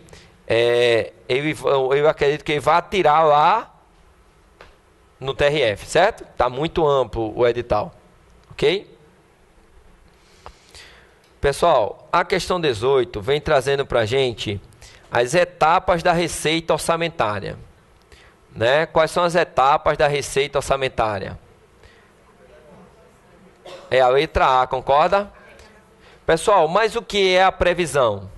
eu acredito que ele vai atirar lá no TRF, certo? Está muito amplo o edital, ok? Pessoal, a questão 18 vem trazendo para a gente as etapas da receita orçamentária, né? Quais são as etapas da receita orçamentária? É a letra A, concorda? Pessoal, mas o que é a previsão?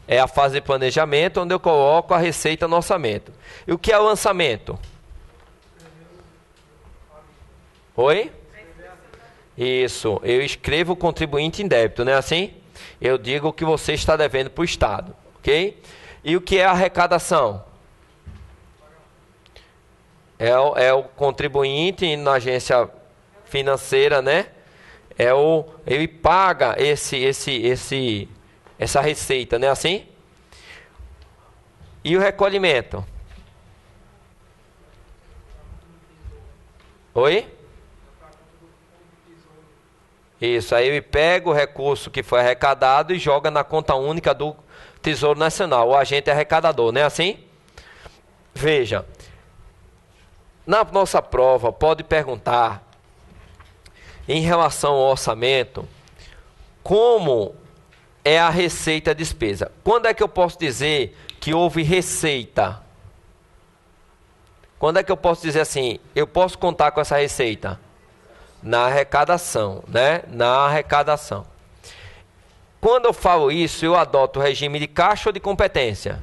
É a fase de planejamento, onde eu coloco a receita no orçamento. E o que é o lançamento? Oi? Isso, eu escrevo o contribuinte em débito, não é assim? Eu digo o que você está devendo para o Estado. Ok? E o que é arrecadação? É o contribuinte na agência financeira, né? Ele paga essa receita, né? Assim? E o recolhimento? Oi? Isso, aí ele pega o recurso que foi arrecadado e joga na conta única do Tesouro Nacional, o agente arrecadador, não é assim? Veja, Na nossa prova, pode perguntar, em relação ao orçamento, como é a receita e a despesa. Quando é que eu posso dizer que houve receita? Quando é que eu posso dizer assim, eu posso contar com essa receita? Na arrecadação, né? Na arrecadação. Quando eu falo isso, eu adoto o regime de caixa ou de competência?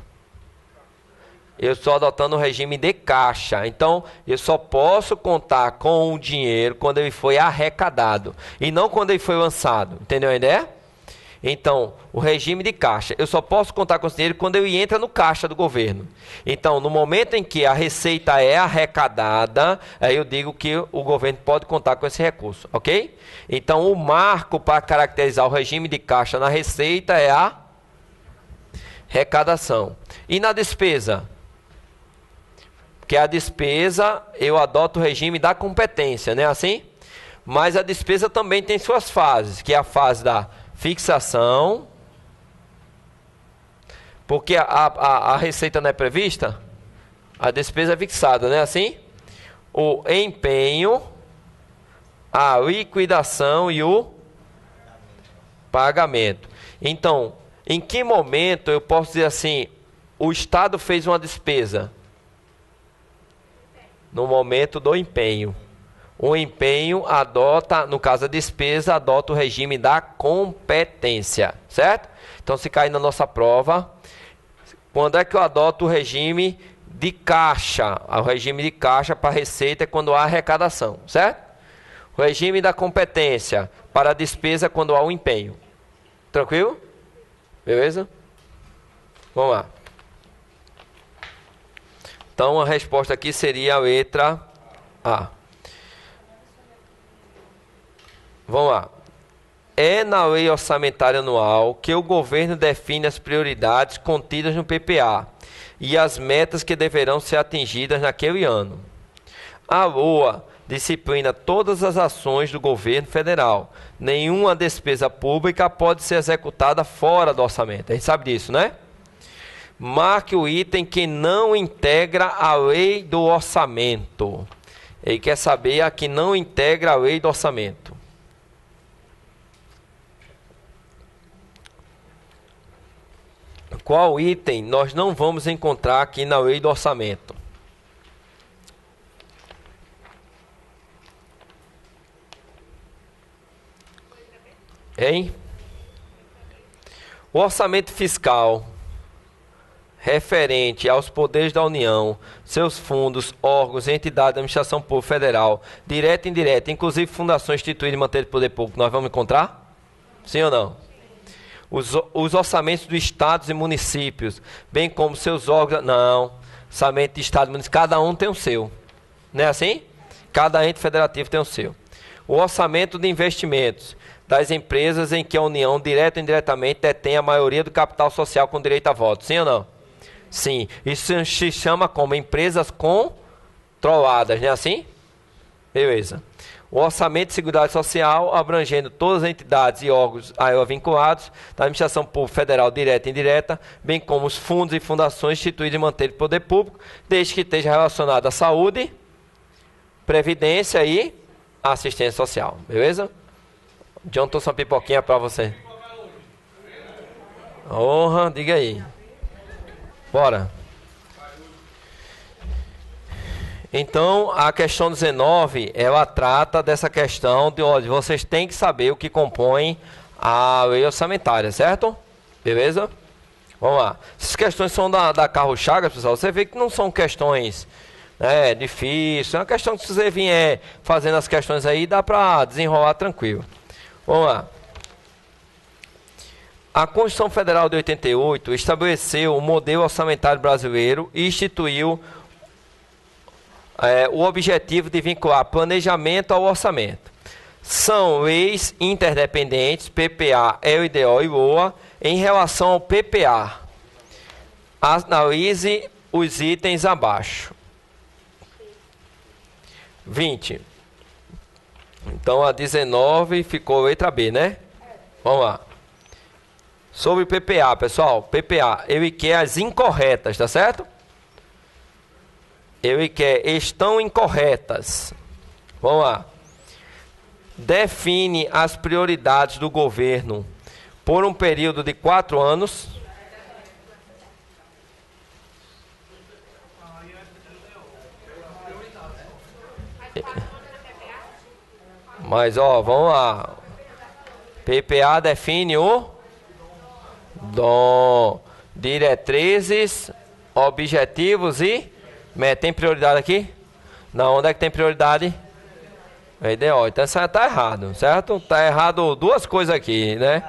Eu estou adotando o regime de caixa. Então, eu só posso contar com o dinheiro quando ele foi arrecadado e não quando ele foi lançado. Entendeu a ideia? Então, o regime de caixa, eu só posso contar com esse dinheiro quando ele entra no caixa do governo. Então, no momento em que a receita é arrecadada, aí eu digo que o governo pode contar com esse recurso, ok? Então, o marco para caracterizar o regime de caixa na receita é a arrecadação. E na despesa? Porque a despesa, eu adoto o regime da competência, não é assim? Mas a despesa também tem suas fases, que é a fase da fixação, porque a receita não é prevista, a despesa é fixada, não é assim? O empenho, a liquidação e o pagamento. Então, em que momento eu posso dizer assim, o Estado fez uma despesa? No momento do empenho. O empenho adota, no caso a despesa, adota o regime da competência, certo? Então, se cair na nossa prova, quando é que eu adoto o regime de caixa? O regime de caixa para receita é quando há arrecadação, certo? O regime da competência para a despesa é quando há o empenho. Tranquilo? Beleza? Vamos lá. Então, a resposta aqui seria a letra A. Vamos lá. É na lei orçamentária anual que o governo define as prioridades contidas no PPA e as metas que deverão ser atingidas naquele ano. A LOA disciplina todas as ações do governo federal. Nenhuma despesa pública pode ser executada fora do orçamento. A gente sabe disso, né? Marque o item que não integra a lei do orçamento. Ele quer saber a que não integra a lei do orçamento. Qual item nós não vamos encontrar aqui na lei do orçamento? Hein? O orçamento fiscal referente aos poderes da União, seus fundos, órgãos e entidades da administração pública federal, direta e indireta, inclusive fundações instituídas e mantidas pelo poder público, nós vamos encontrar? Sim ou não? Os orçamentos dos estados e municípios, bem como seus órgãos... Não, orçamento de estado e município, cada um tem o seu. Não é assim? Cada ente federativo tem o seu. O orçamento de investimentos das empresas em que a União, direta ou indiretamente, detém a maioria do capital social com direito a voto. Sim ou não? Sim. Isso se chama como empresas controladas, não é assim? Beleza. O orçamento de seguridade social, abrangendo todas as entidades e órgãos a ela vinculados, da administração pública federal direta e indireta, bem como os fundos e fundações instituídos e mantidos pelo poder público, desde que esteja relacionado à saúde, previdência e assistência social. Beleza? John, trouxe uma pipoquinha para você. Honra, diga aí. Bora. Então, a questão 19, ela trata dessa questão de, olha, vocês têm que saber o que compõe a lei orçamentária, certo? Beleza? Vamos lá. Essas questões são da Carlos Chagas, pessoal. Você vê que não são questões difíceis. É uma questão que se você vier fazendo as questões aí, dá para desenrolar tranquilo. Vamos lá. A Constituição Federal de 88 estabeleceu o modelo orçamentário brasileiro e instituiu o objetivo de vincular planejamento ao orçamento. São leis interdependentes, PPA, LDO e LOA, em relação ao PPA. Analise os itens abaixo. 20. Então a 19 ficou letra B, né? Vamos lá. Sobre o PPA, pessoal. PPA, ele quer as incorretas, tá certo? Eu quero, estão incorretas. Vamos lá. Define as prioridades do governo por um período de 4 anos. Mas, ó, vamos lá. PPA define o dom, diretrizes, objetivos e meta. Tem prioridade aqui? Não, onde é que tem prioridade? EDO. Então isso tá errado, certo? Tá errado duas coisas aqui, né?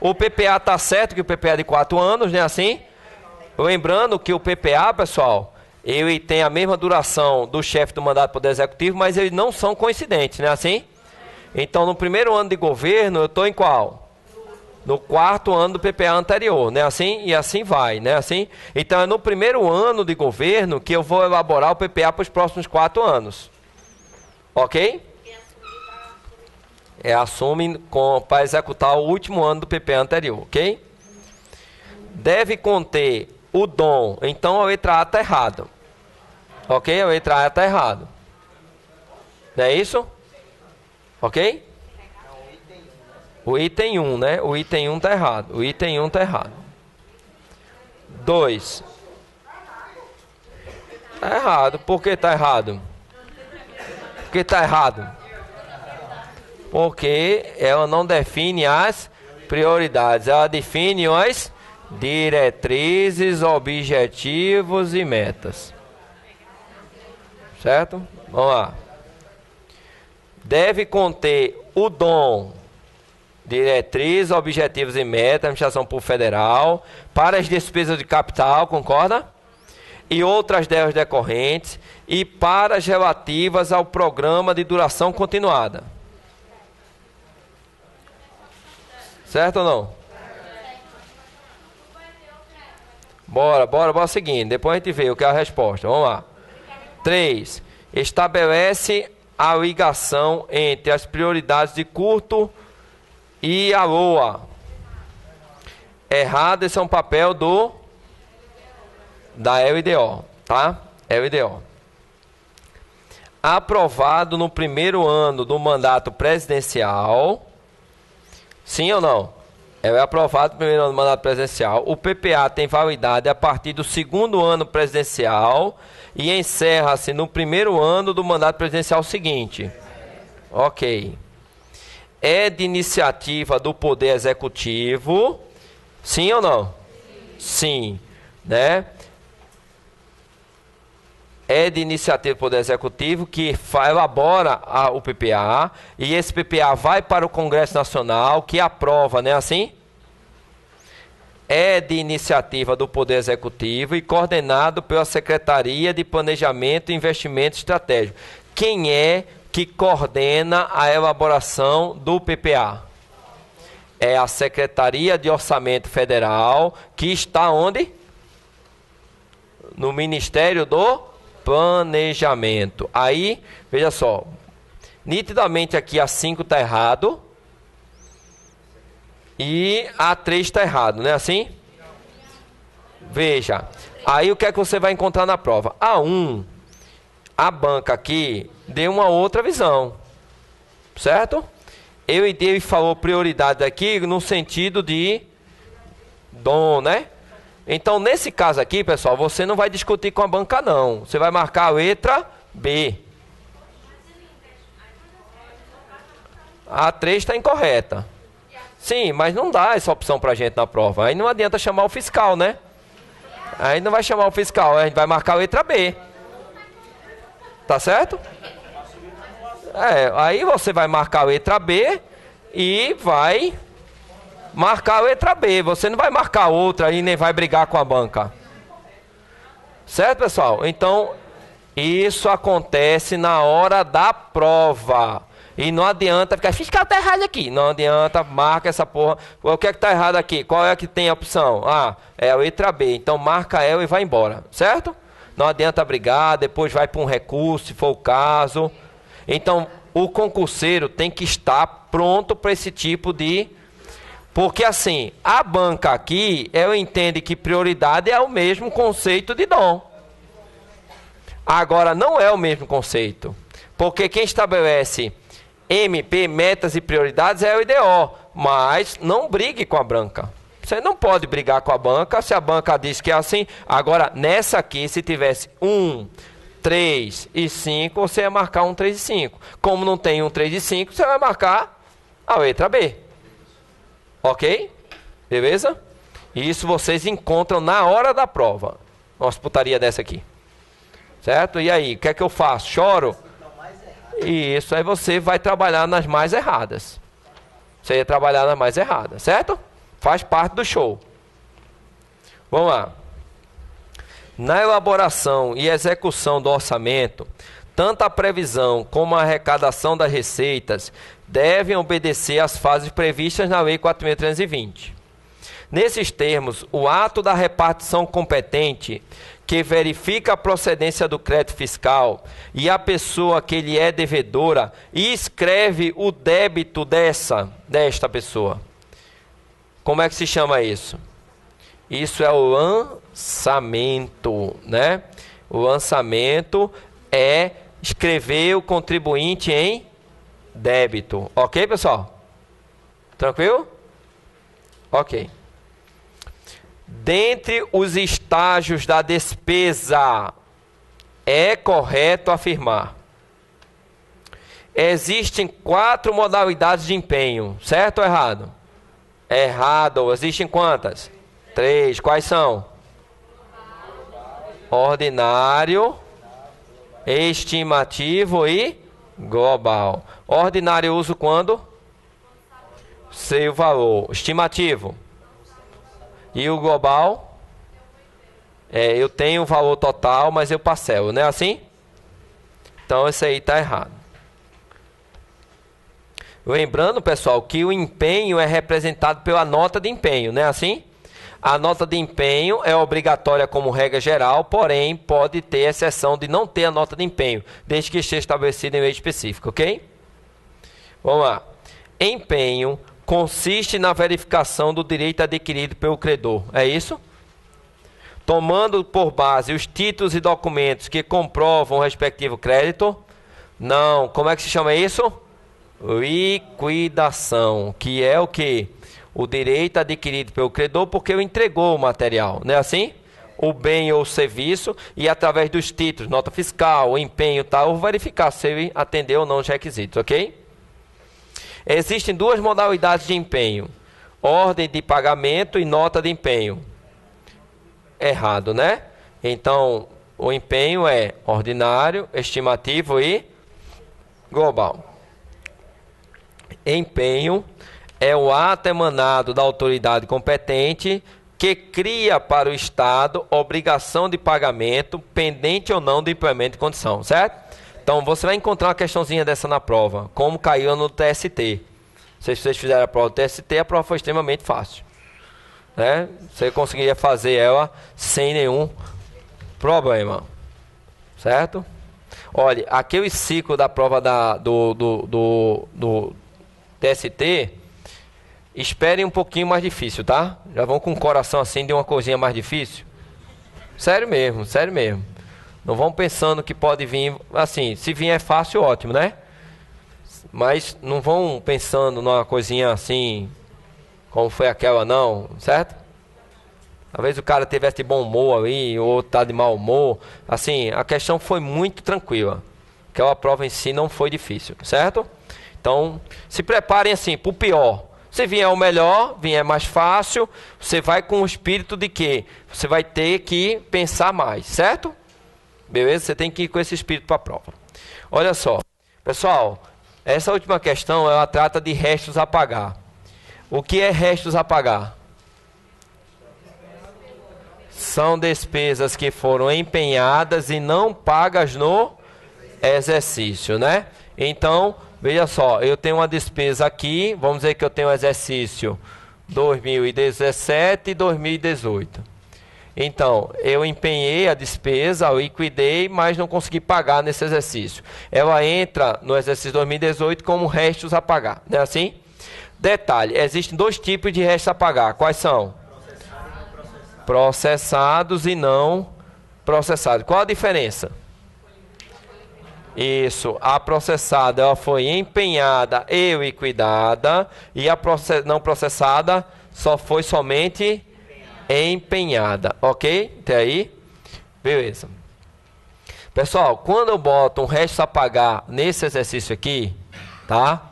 O PPA tá certo, que o PPA é de 4 anos, né? Assim. Lembrando que o PPA, pessoal, ele tem a mesma duração do chefe do mandato do Poder Executivo, mas eles não são coincidentes, né? Assim. Então, no primeiro ano de governo, eu estou em qual? No 4º ano do PPA anterior, né? Assim, e assim vai, né? Assim. Então, é no primeiro ano de governo que eu vou elaborar o PPA para os próximos 4 anos. Ok? Assume para executar o último ano do PPA anterior, ok? Deve conter o dom. Então, a letra A está errada. Ok? A letra A está errada. Não é isso? Ok? O item 1, né? O item 1 está errado. O item 1 está errado. 2. Está errado. Por que está errado? Por que está errado? Porque ela não define as prioridades. Ela define as diretrizes, objetivos e metas. Certo? Vamos lá. Deve conter o dom, diretrizes, objetivos e metas, administração pública federal, para as despesas de capital, concorda? E outras delas decorrentes, e para as relativas ao programa de duração continuada. Certo ou não? Bora seguindo. Depois a gente vê o que é a resposta. Vamos lá. 3. Estabelece a ligação entre as prioridades de curto e a LOA. Errado, esse é um papel da LDO, tá? LDO. Aprovado no primeiro ano do mandato presidencial. Sim ou não? É aprovado no primeiro ano do mandato presidencial. O PPA tem validade a partir do segundo ano presidencial e encerra-se no primeiro ano do mandato presidencial seguinte. Ok. É de iniciativa do Poder Executivo. Sim ou não? Sim. Né? É de iniciativa do Poder Executivo que elabora o PPA e esse PPA vai para o Congresso Nacional que aprova, né? Assim? É de iniciativa do Poder Executivo e coordenado pela Secretaria de Planejamento e Investimento Estratégico. Quem é que coordena a elaboração do PPA? É a Secretaria de Orçamento Federal, que está onde? No Ministério do Planejamento. Aí, veja só, nitidamente aqui a 5 está errado e a 3 está errado, não é assim? Veja, aí o que é que você vai encontrar na prova? A 1, a banca aqui deu uma outra visão, certo? Ele falou prioridade aqui no sentido de dom, né? Então, nesse caso aqui, pessoal, você não vai discutir com a banca, não. Você vai marcar a letra B. A 3 está incorreta. Sim, mas não dá essa opção para a gente na prova. Aí não adianta chamar o fiscal, né? Aí não vai chamar o fiscal, a gente vai marcar a letra B. Tá certo? Aí você vai marcar a letra B e vai marcar a letra B. Você não vai marcar outra e nem vai brigar com a banca. Certo, pessoal? Então, isso acontece na hora da prova. E não adianta ficar, fiscal tá errado aqui. Não adianta, marca essa porra. O que é que tá errado aqui? Qual é que tem a opção? Ah, é a letra B. Então marca ela e vai embora. Certo? Não adianta brigar, depois vai para um recurso, se for o caso. Então, o concurseiro tem que estar pronto para esse tipo de... Porque assim, a banca aqui, ela entende que prioridade é o mesmo conceito de dom. Agora, não é o mesmo conceito, porque quem estabelece MP, metas e prioridades, é o IDO, mas não brigue com a banca. Você não pode brigar com a banca se a banca diz que é assim. Agora, nessa aqui, se tivesse 1, 3 e 5, você ia marcar 1, 3 e 5. Como não tem 1, 3 e 5, você vai marcar a letra B. Ok? Beleza? Isso vocês encontram na hora da prova. Nossa, putaria dessa aqui. Certo? E aí, o que é que eu faço? Choro? Isso, aí você vai trabalhar nas mais erradas. Você ia trabalhar nas mais erradas, certo? Faz parte do show. Vamos lá. Na elaboração e execução do orçamento, tanto a previsão como a arrecadação das receitas devem obedecer às fases previstas na Lei 4.320. Nesses termos, o ato da repartição competente, que verifica a procedência do crédito fiscal, e a pessoa que lhe é devedora, e escreve o débito desta pessoa. Como é que se chama isso? Isso é o lançamento, né? O lançamento é escrever o contribuinte em débito. Ok, pessoal? Tranquilo? Ok. Dentre os estágios da despesa, é correto afirmar: existem 4 modalidades de empenho. Certo ou errado? Errado. Existem quantas? 3. Quais são? Ordinário, estimativo e global. Ordinário eu uso quando? Sei o valor. Estimativo. E o global? Eu tenho o valor total, mas eu parcelo. Não é assim? Então esse aí está errado. Lembrando, pessoal, que o empenho é representado pela nota de empenho, não é assim? A nota de empenho é obrigatória como regra geral, porém pode ter exceção de não ter a nota de empenho, desde que esteja estabelecido em lei específica, ok? Vamos lá. Empenho consiste na verificação do direito adquirido pelo credor, é isso? Tomando por base os títulos e documentos que comprovam o respectivo crédito? Não. Como é que se chama isso? Liquidação, que é o que? O direito adquirido pelo credor porque ele entregou o material, não é assim? O bem ou o serviço, e através dos títulos, nota fiscal, empenho e tal, eu vou verificar se ele atendeu ou não os requisitos, ok? Existem 2 modalidades de empenho: ordem de pagamento e nota de empenho. Errado, né? Então, o empenho é ordinário, estimativo e global. Empenho é o ato emanado da autoridade competente que cria para o Estado obrigação de pagamento, pendente ou não do implemento de condição, certo? Então, você vai encontrar uma questãozinha dessa na prova, como caiu no TST. Se vocês fizeram a prova do TST, a prova foi extremamente fácil, né? Você conseguiria fazer ela sem nenhum problema, certo? Olha, aquele ciclo da prova do TST, esperem um pouquinho mais difícil, tá? Já vão com o coração assim de uma coisinha mais difícil. Sério mesmo, sério mesmo. Não vão pensando que pode vir, assim, se vier fácil, ótimo, né? Mas não vão pensando numa coisinha assim, como foi aquela não, certo? Talvez o cara tivesse de bom humor ali, ou tá de mau humor. Assim, a questão foi muito tranquila. Aquela prova em si não foi difícil, certo? Então, se preparem assim, para o pior. Se vier o melhor, vier mais fácil, você vai com o espírito de que você vai ter que pensar mais, certo? Beleza? Você tem que ir com esse espírito para a prova. Olha só, pessoal, essa última questão, ela trata de restos a pagar. O que é restos a pagar? São despesas que foram empenhadas e não pagas no exercício, né? Então, veja só, eu tenho uma despesa aqui, vamos dizer que eu tenho exercício 2017 e 2018. Então, eu empenhei a despesa, eu liquidei, mas não consegui pagar nesse exercício. Ela entra no exercício 2018 como restos a pagar, não é assim? Detalhe, existem 2 tipos de restos a pagar. Quais são? Processados e não processados. Qual a diferença? Isso, a processada ela foi empenhada e liquidada, e a não processada só foi somente empenhada, ok? Até aí? Beleza. Pessoal, quando eu boto um resto a pagar nesse exercício aqui, tá?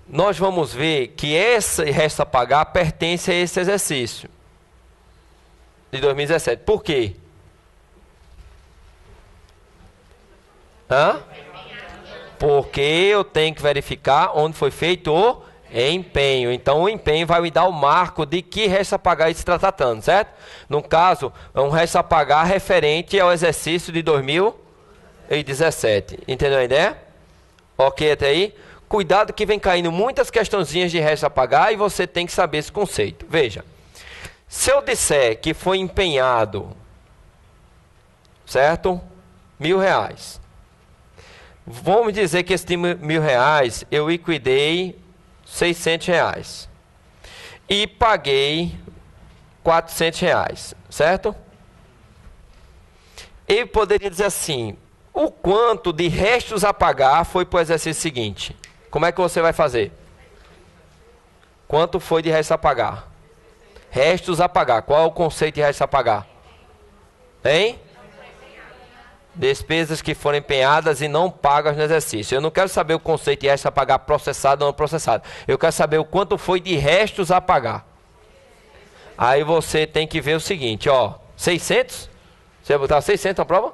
Nós vamos ver que esse resto a pagar pertence a esse exercício de 2017. Por quê? Porque eu tenho que verificar onde foi feito o empenho. Então o empenho vai me dar o marco de que resto a pagar está tratando, certo? No caso, é um resto a pagar referente ao exercício de 2017. Entendeu a ideia? Ok até aí? Cuidado que vem caindo muitas questãozinhas de resto a pagar e você tem que saber esse conceito. Veja, se eu disser que foi empenhado, certo? R$1.000. Vamos dizer que esse R$1.000 eu liquidei R$600 e paguei R$400, certo? Eu poderia dizer assim, o quanto de restos a pagar foi para o exercício seguinte? Como é que você vai fazer? Quanto foi de restos a pagar? Restos a pagar. Qual é o conceito de restos a pagar? Hein? Despesas que foram empenhadas e não pagas no exercício. Eu não quero saber o conceito de restos a pagar processado ou não processado. Eu quero saber o quanto foi de restos a pagar. Aí você tem que ver o seguinte, ó. 600? Você vai botar 600 na prova?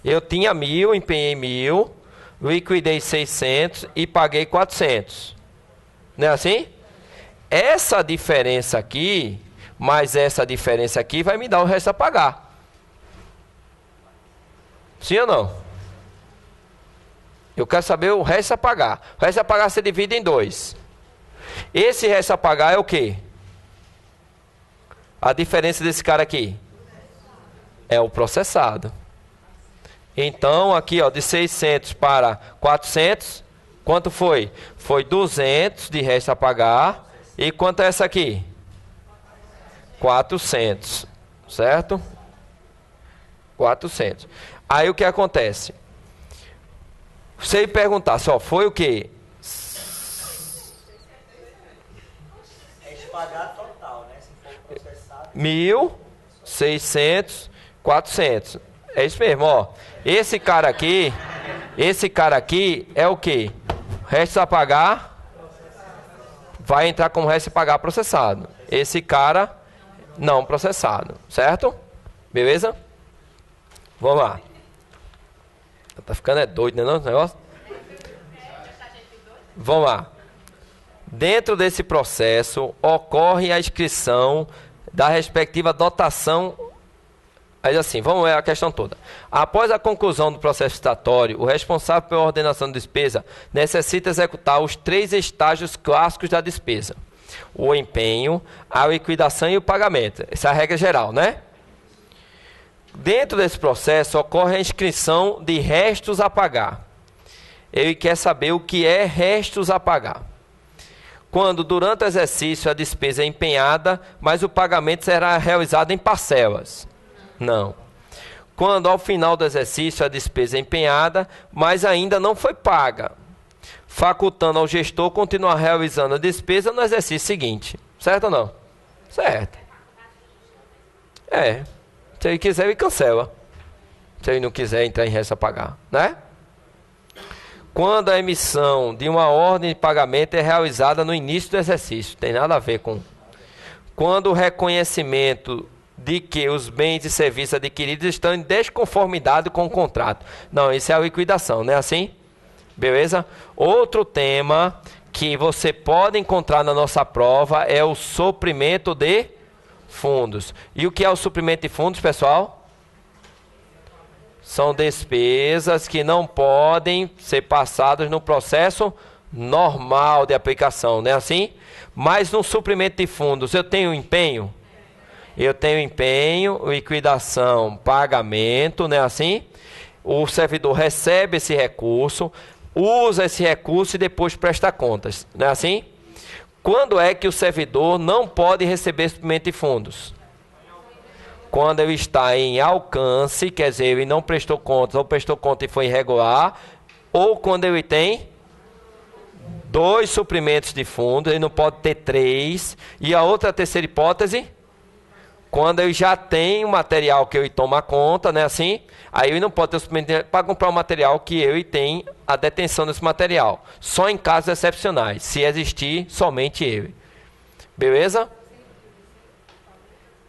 Eu tinha 1.000, empenhei 1.000, liquidei 600 e paguei 400. Não é assim? Essa diferença aqui, mais essa diferença aqui, vai me dar o resto a pagar. Sim ou não? Eu quero saber o resto a pagar. O resto a pagar se divide em 2. Esse resto a pagar é o quê? A diferença desse cara aqui é o processado. Então, aqui, ó, de 600 para 400, quanto foi? Foi 200 de resto a pagar. E quanto é essa aqui? 400, certo? 400. Aí o que acontece? Você perguntar, ó, foi o quê? Pagar total, né? Se for processado. 1.000, 600, 400. É isso mesmo, ó. Esse cara aqui é o quê? Resto a pagar vai entrar como resto a pagar processado. Esse cara não processado, certo? Beleza? Vamos lá. Tá ficando doido, né, não, esse negócio? Vamos lá. Dentro desse processo, ocorre a inscrição da respectiva dotação. Aí assim, vamos ver a questão toda. Após a conclusão do processo licitatório, o responsável pela ordenação de despesa necessita executar os 3 estágios clássicos da despesa: o empenho, a liquidação e o pagamento. Essa é a regra geral, né? Dentro desse processo, ocorre a inscrição de restos a pagar. Ele quer saber o que é restos a pagar. Quando, durante o exercício, a despesa é empenhada, mas o pagamento será realizado em parcelas. Não. Quando, ao final do exercício, a despesa é empenhada, mas ainda não foi paga, facultando ao gestor continuar realizando a despesa no exercício seguinte. Certo ou não? Certo. É. Se ele quiser, ele cancela. Se ele não quiser entrar em resto a pagar, né? Quando a emissão de uma ordem de pagamento é realizada no início do exercício. Tem nada a ver com... Quando o reconhecimento de que os bens e serviços adquiridos estão em desconformidade com o contrato. Não, isso é a liquidação, não é assim? Beleza? Outro tema que você pode encontrar na nossa prova é o suprimento de fundos. E o que é o suprimento de fundos, pessoal? São despesas que não podem ser passadas no processo normal de aplicação, não é assim? Mas no suprimento de fundos, eu tenho empenho? Eu tenho empenho, liquidação, pagamento, não é assim? O servidor recebe esse recurso, usa esse recurso e depois presta contas, não é assim? Quando é que o servidor não pode receber suprimento de fundos? quando ele está em alcance, quer dizer, ele não prestou contas ou prestou conta e foi irregular, ou quando ele tem 2 suprimentos de fundo, ele não pode ter 3. E a outra, a terceira hipótese, quando ele já tem o material que ele toma conta, né, assim, aí ele não pode ter o suprimento para comprar o material que ele tem a detenção desse material. Só em casos excepcionais, se existir somente ele. Beleza?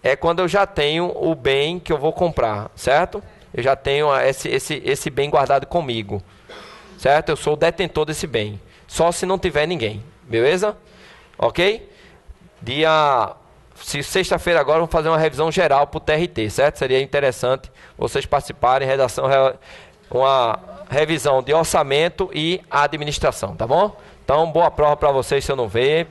É quando eu já tenho o bem que eu vou comprar, certo? Eu já tenho esse bem guardado comigo, certo? Eu sou o detentor desse bem, só se não tiver ninguém, beleza? Ok? Sexta-feira agora vamos fazer uma revisão geral para o TRT, certo? Seria interessante vocês participarem, uma revisão de orçamento e administração, tá bom? Então, boa prova para vocês se eu não ver.